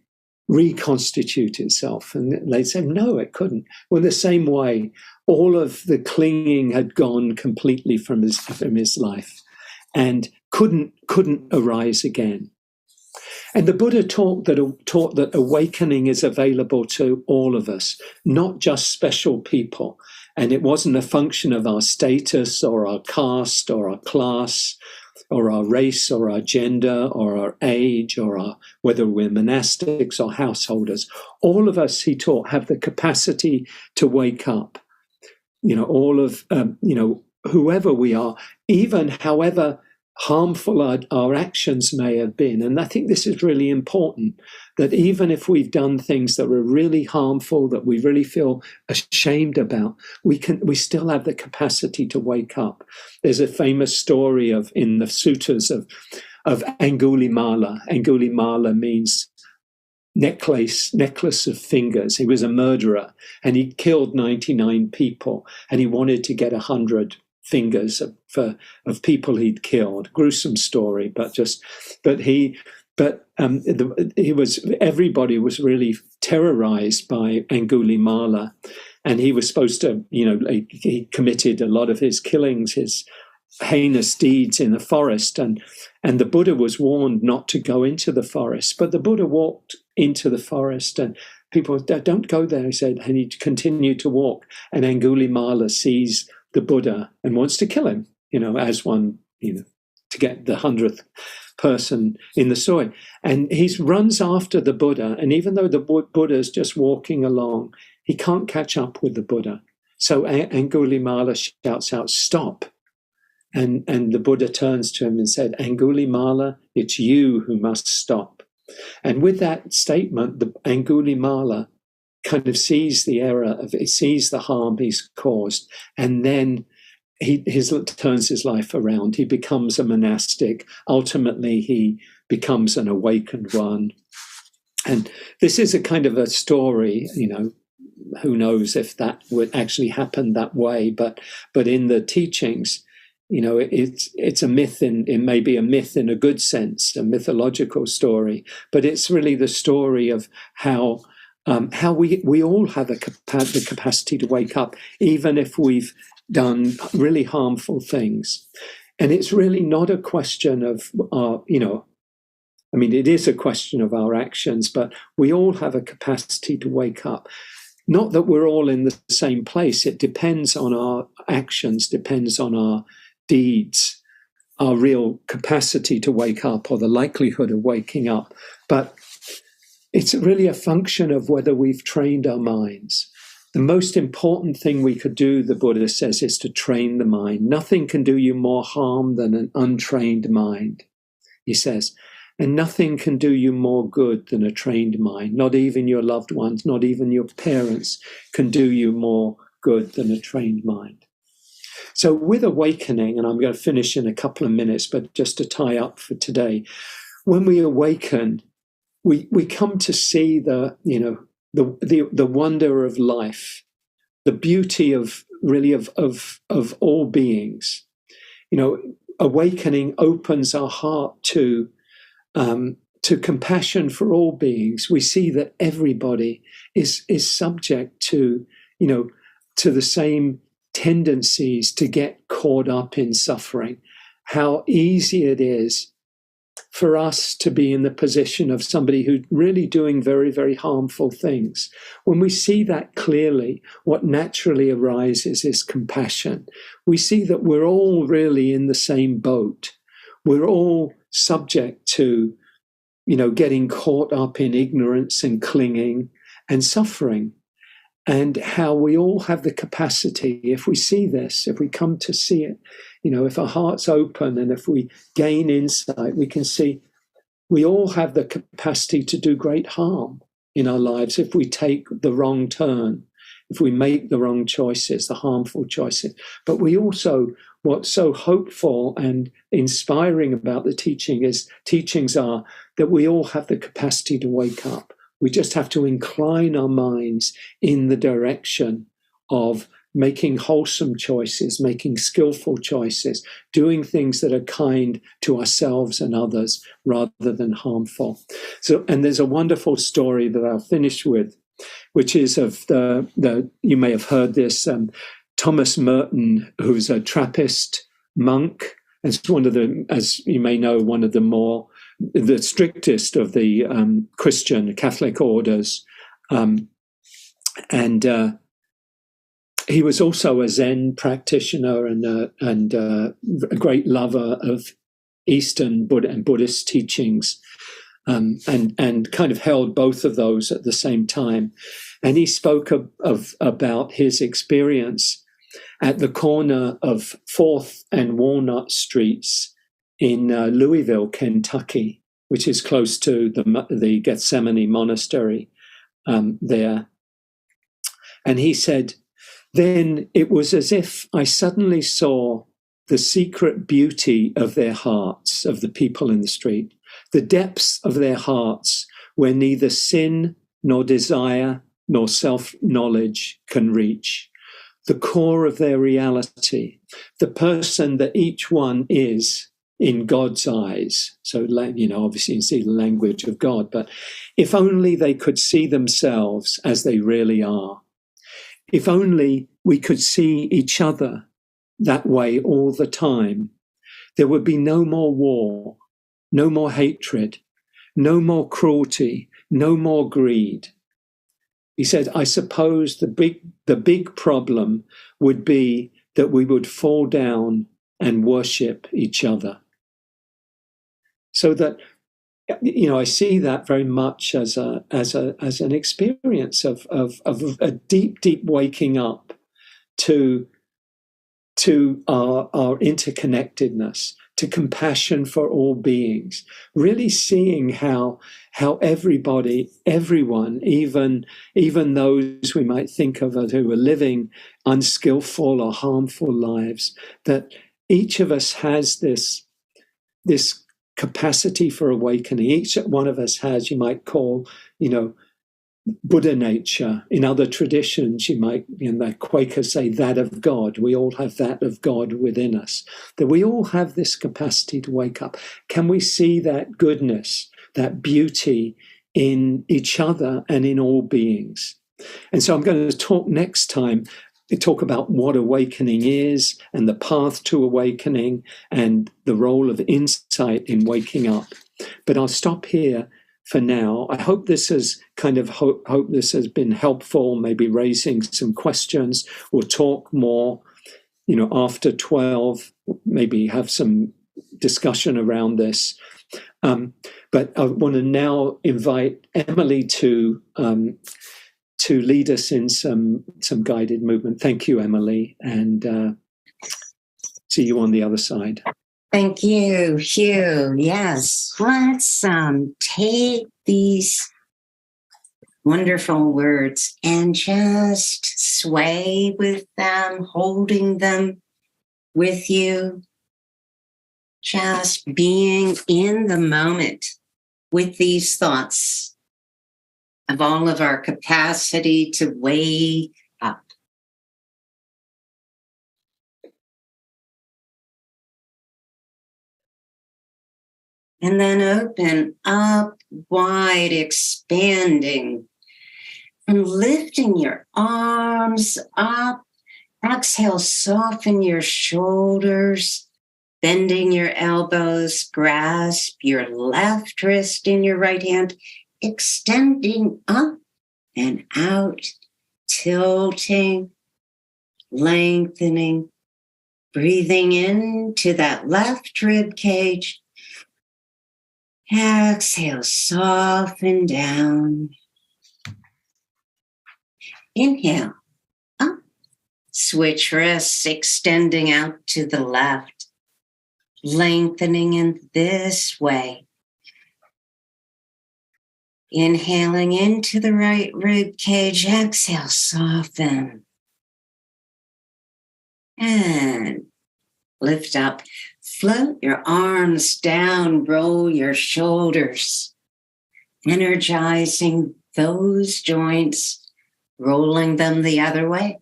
reconstitute itself? And they said, no, it couldn't. Well, the same way, all of the clinging had gone completely from his life and couldn't arise again. And the Buddha taught that awakening is available to all of us, not just special people. And it wasn't a function of our status or our caste or our class or our race or our gender or our age or whether we're monastics or householders. All of us, he taught, have the capacity to wake up. All of, whoever we are, even however harmful our actions may have been. And I think this is really important, that even if we've done things that were really harmful, that we really feel ashamed about, we still have the capacity to wake up. There's a famous story in the suttas of Angulimala. Angulimala means necklace of fingers. He was a murderer and he killed 99 people and he wanted to get 100 fingers of people he'd killed. Gruesome story, everybody was really terrorized by Angulimala, and he was supposed to, he committed a lot of his killings, his heinous deeds in the forest, and the Buddha was warned not to go into the forest, but the Buddha walked into the forest and people, don't go there, he said, and he continued to walk, and Angulimala sees the Buddha and wants to kill him, as one, to get the 100th person in the story. And he runs after the Buddha, and even though the Buddha's just walking along, he can't catch up with the Buddha. So Angulimala shouts out, "Stop." And the Buddha turns to him and said, "Angulimala, it's you who must stop." And with that statement, the Angulimala kind of sees the error sees the harm he's caused, and then he turns his life around. He becomes a monastic. Ultimately, he becomes an awakened one. And this is a kind of a story, who knows if that would actually happen that way, but in the teachings, it's a myth it may be a myth in a good sense, a mythological story, but it's really the story of how we all have the capacity to wake up, even if we've done really harmful things. And it's really not a question of it is a question of our actions, but we all have a capacity to wake up. Not that we're all in the same place. It depends on our actions, depends on our deeds, our real capacity to wake up, or the likelihood of waking up. But it's really a function of whether we've trained our minds. The most important thing we could do, the Buddha says, is to train the mind. Nothing can do you more harm than an untrained mind, he says. And nothing can do you more good than a trained mind. Not even your loved ones, not even your parents can do you more good than a trained mind. So with awakening, and I'm going to finish in a couple of minutes, but just to tie up for today, when we awaken, we come to see the wonder of life, the beauty of all beings. Awakening opens our heart to compassion for all beings. We see that everybody is subject to the same tendencies to get caught up in suffering. How easy it is for us to be in the position of somebody who's really doing very, very harmful things. When we see that clearly, what naturally arises is compassion. We see that we're all really in the same boat. We're all subject to, getting caught up in ignorance and clinging and suffering. And how we all have the capacity, if we see this, if we come to see it, if our heart's open and if we gain insight, we can see we all have the capacity to do great harm in our lives if we take the wrong turn, if we make the wrong choices, the harmful choices. But we also, what's so hopeful and inspiring about the teachings are that we all have the capacity to wake up. We just have to incline our minds in the direction of making wholesome choices, making skillful choices, doing things that are kind to ourselves and others rather than harmful. And there's a wonderful story that I'll finish with, which is of you may have heard this, Thomas Merton, who's a Trappist monk. It's one of the, as you may know, the strictest of the Christian Catholic orders. He was also a Zen practitioner and a great lover of Eastern Buddha and Buddhist teachings, and kind of held both of those at the same time. And he spoke about his experience at the corner of 4th and Walnut Streets in Louisville, Kentucky, which is close to the Gethsemane Monastery there. And he said, "Then it was as if I suddenly saw the secret beauty of their hearts, of the people in the street, the depths of their hearts where neither sin nor desire nor self-knowledge can reach, the core of their reality, the person that each one is in God's eyes." So, obviously you see the language of God, but if only they could see themselves as they really are. If only we could see each other that way all the time, there would be no more war, no more hatred, no more cruelty, no more greed. He said, "I suppose the big problem would be that we would fall down and worship each other. So that, I see that very much as an experience of a deep waking up to our interconnectedness, to compassion for all beings, really seeing how everyone, even those we might think of as who are living unskillful or harmful lives, that each of us has this capacity for awakening. Each one of us has, you might call, Buddha nature. In other traditions, you might, the Quakers say, that of God. We all have that of God within us. That we all have this capacity to wake up. Can we see that goodness, that beauty in each other and in all beings? And so I'm going to talk next time, talk about what awakening is and the path to awakening and the role of insight in waking up. But I'll stop here for now. I hope this has hope this has been helpful, maybe raising some questions. We'll talk more, after 12, maybe have some discussion around this. But I want to now invite Emily to lead us in some guided movement. Thank you, Emily, and see you on the other side. Thank you, Hugh. Yes, let's take these wonderful words and just sway with them, holding them with you, just being in the moment with these thoughts of all of our capacity to wake up. And then open up wide, expanding, and lifting your arms up. Exhale, soften your shoulders, bending your elbows, grasp your left wrist in your right hand, extending up and out, tilting, lengthening, breathing into that left rib cage. Exhale, soften down. Inhale, up. Switch wrists, extending out to the left, lengthening in this way. Inhaling into the right rib cage. Exhale, soften. And lift up. Float your arms down, roll your shoulders, energizing those joints, rolling them the other way.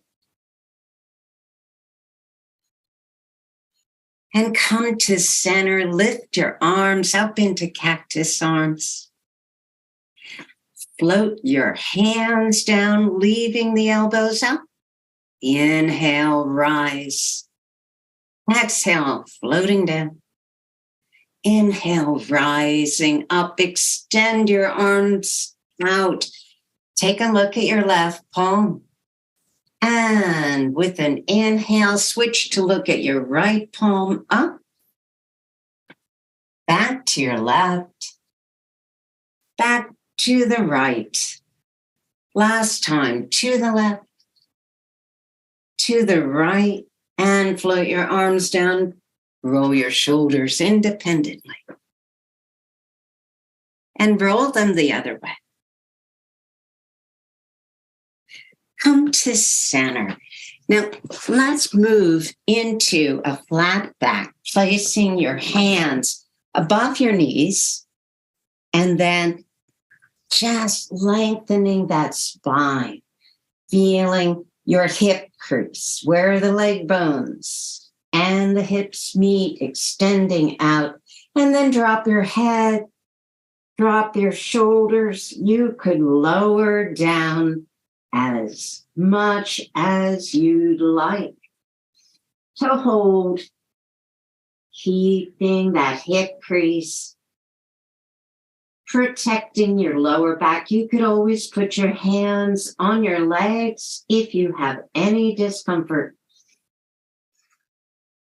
And come to center, lift your arms up into cactus arms. Float your hands down, leaving the elbows up. Inhale, rise. Exhale, floating down. Inhale, rising up. Extend your arms out. Take a look at your left palm. And with an inhale, switch to look at your right palm up. Back to your left. Back to the right. Last time, to the left. To the right. And float your arms down, roll your shoulders independently. And roll them the other way. Come to center. Now, let's move into a flat back, placing your hands above your knees, and then just lengthening that spine, feeling your hip crease, where the leg bones and the hips meet, extending out. And then drop your head, drop your shoulders. You could lower down as much as you'd like to hold, keeping that hip crease, protecting your lower back. You could always put your hands on your legs if you have any discomfort.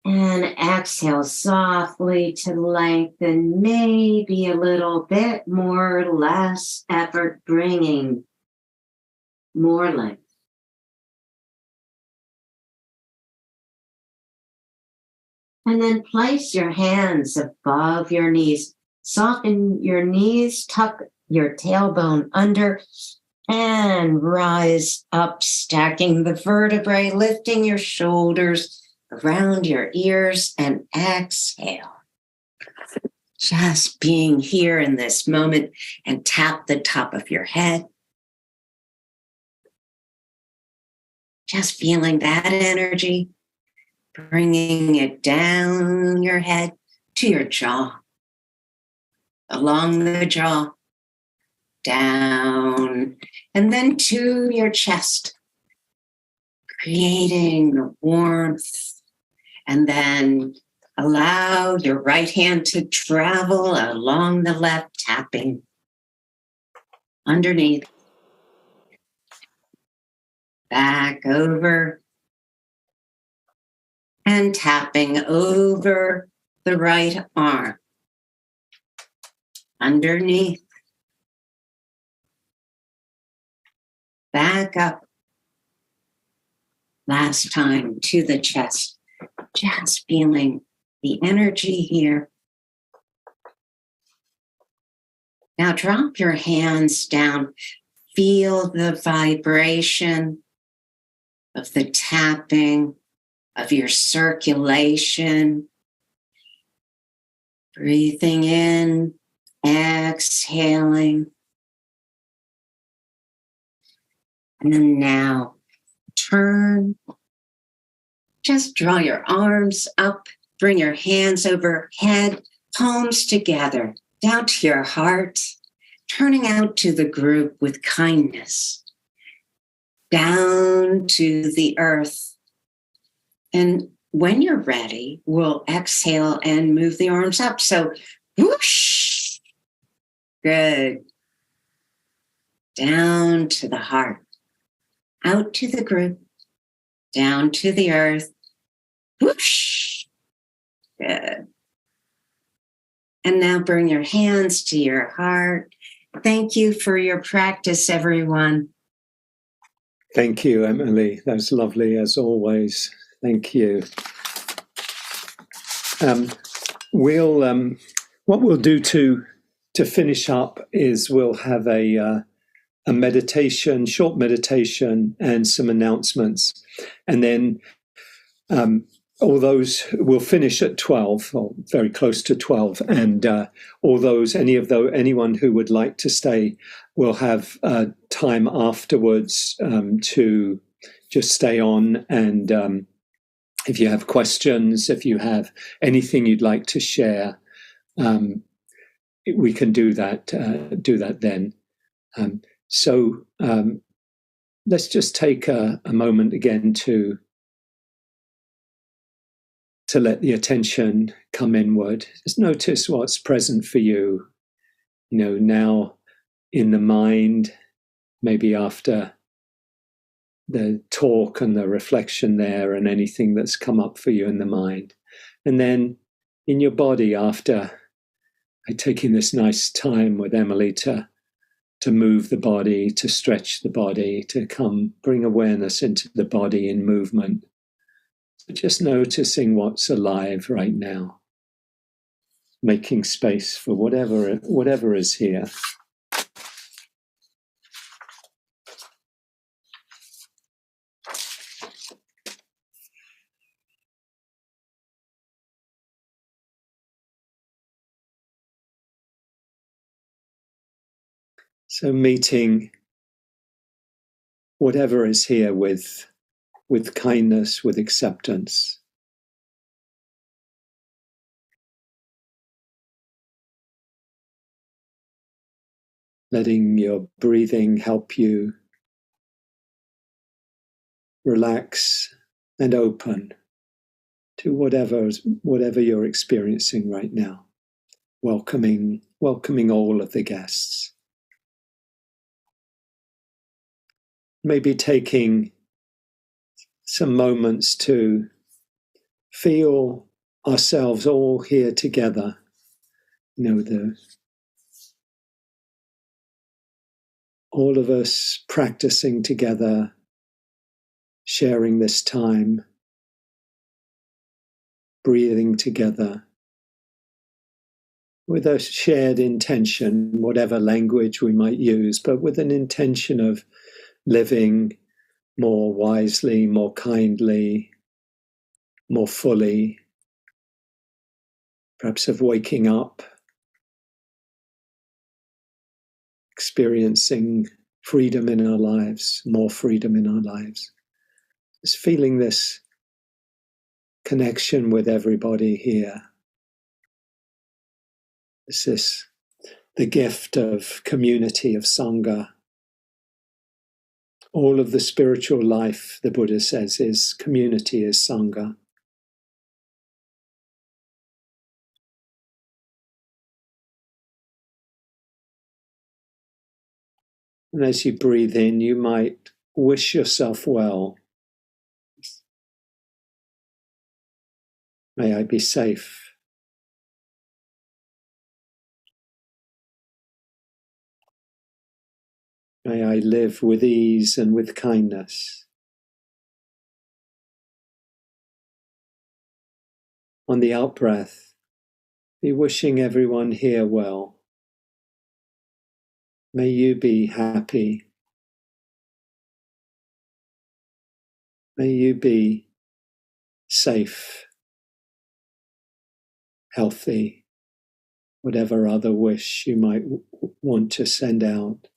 And exhale softly to lengthen, maybe a little bit more, less effort, bringing more length. And then place your hands above your knees. Soften your knees, tuck your tailbone under, and rise up, stacking the vertebrae, lifting your shoulders around your ears, and exhale. Just being here in this moment, and tap the top of your head. Just feeling that energy, bringing it down your head to your jaw, along the jaw, down, and then to your chest, creating warmth. And then allow your right hand to travel along the left, tapping underneath, back over, and tapping over the right arm, underneath, back up. Last time to the chest, just feeling the energy here. Now drop your hands down. Feel the vibration of the tapping, of your circulation. Breathing in, exhaling. And then now turn. Just draw your arms up, bring your hands overhead, palms together, down to your heart, turning out to the group with kindness, down to the earth. And when you're ready, we'll exhale and move the arms up. So whoosh, good. Down to the heart, out to the group, down to the earth, whoosh, good. And now bring your hands to your heart. Thank you for your practice, everyone. Thank you, Emily. That was lovely as always. Thank you. What we'll do to finish up is we'll have a meditation, short meditation, and some announcements, and then all those will finish at 12 or very close to 12, and anyone who would like to stay will have time afterwards to just stay on, and if you have questions, if you have anything you'd like to share, we can do that then. So let's just take a moment again to let the attention come inward. Just notice what's present for you, now in the mind, maybe after the talk and the reflection there, and anything that's come up for you in the mind. And then in your body, after taking this nice time with Emily to move the body, to stretch the body, to bring awareness into the body in movement. So just noticing what's alive right now, making space for whatever is here. So meeting whatever is here with kindness, with acceptance. Letting your breathing help you relax and open to whatever you're experiencing right now. Welcoming all of the guests. Maybe taking some moments to feel ourselves all here together. All of us practicing together, sharing this time, breathing together with a shared intention, whatever language we might use, but with an intention of living more wisely, more kindly, more fully, perhaps of waking up, experiencing freedom in our lives, more freedom in our lives. Just feeling this connection with everybody here. This is the gift of community, of Sangha. All of the spiritual life, the Buddha says, is community, is Sangha. And as you breathe in, you might wish yourself well. May I be safe. May I live with ease and with kindness. On the out-breath, be wishing everyone here well. May you be happy. May you be safe, healthy, whatever other wish you might want to send out.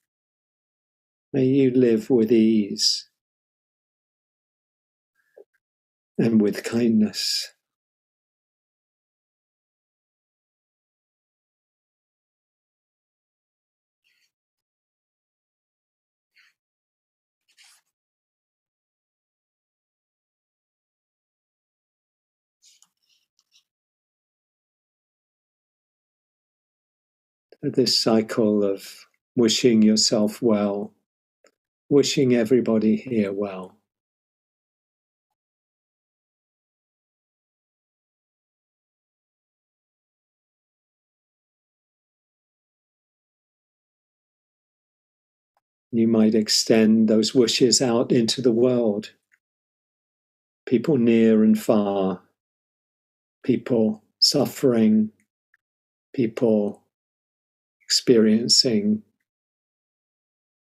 May you live with ease and with kindness. This cycle of wishing yourself well, wishing everybody here well. You might extend those wishes out into the world. People near and far, people suffering, people experiencing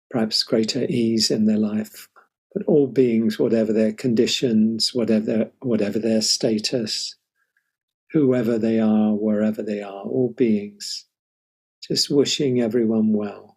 perhaps greater ease in their life. But all beings, whatever their conditions, whatever their status, whoever they are, wherever they are, all beings, just wishing everyone well.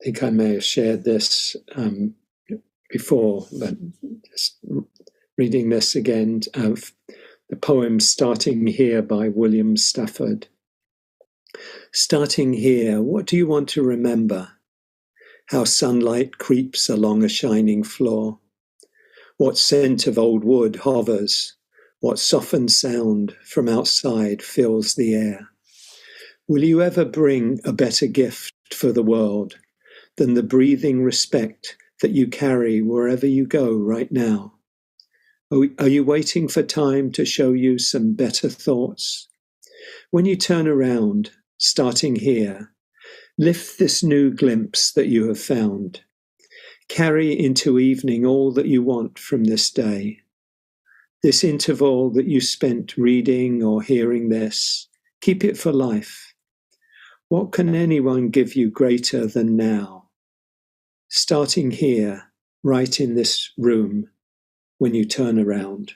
I think I may have shared this before, but just reading this again, of the poem Starting Here by William Stafford. Starting here, what do you want to remember? How sunlight creeps along a shining floor. What scent of old wood hovers. What softened sound from outside fills the air. Will you ever bring a better gift for the world than the breathing respect that you carry wherever you go right now? Are you waiting for time to show you some better thoughts? When you turn around, starting here, lift this new glimpse that you have found. Carry into evening all that you want from this day. This interval that you spent reading or hearing this, keep it for life. What can anyone give you greater than now? Starting here, right in this room when you turn around.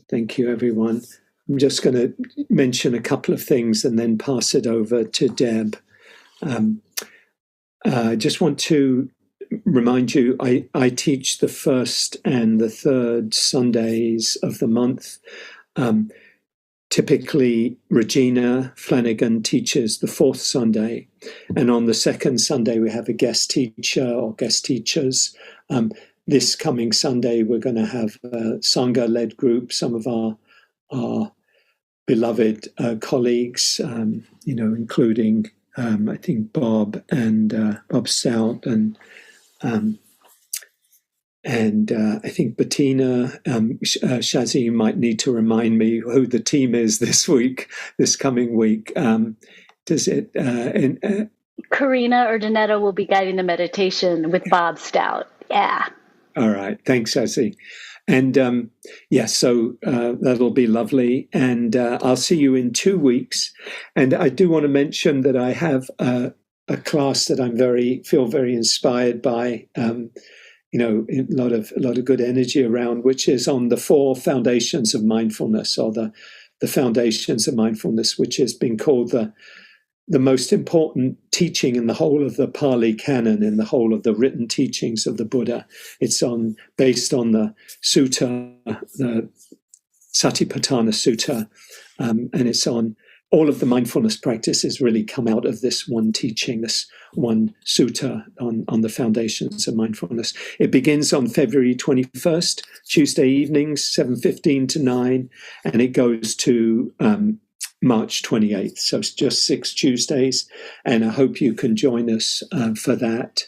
Thank you, everyone. I'm just going to mention a couple of things and then pass it over to Deb. I just want to remind you, I teach the first and the third Sundays of the month. Typically, Regina Flanagan teaches the fourth Sunday. And on the second Sunday, we have a guest teacher or guest teachers. This coming Sunday, we're going to have a Sangha-led group, some of our beloved colleagues, including, I think, Bob and Bob Stout and I think Bettina, Shazzy might need to remind me who the team is this coming week. Does it? Karina or Danetta will be guiding the meditation with Bob Stout. Yeah. All right. Thanks, Shazzy. And so that'll be lovely. And I'll see you in 2 weeks. And I do want to mention that I have a class that I'm feel very inspired by. A lot of good energy around, which is on the 4 foundations of mindfulness, or the foundations of mindfulness, which has been called the most important teaching in the whole of the Pali Canon, in the whole of the written teachings of the Buddha. It's based on the sutta, the Satipatthana Sutta, and it's on all of the mindfulness practices really come out of this one teaching, this one sutta on the foundations of mindfulness. It begins on February 21st, Tuesday evenings, 7:15 to 9, and it goes to March 28th. So it's just 6 Tuesdays, and I hope you can join us for that.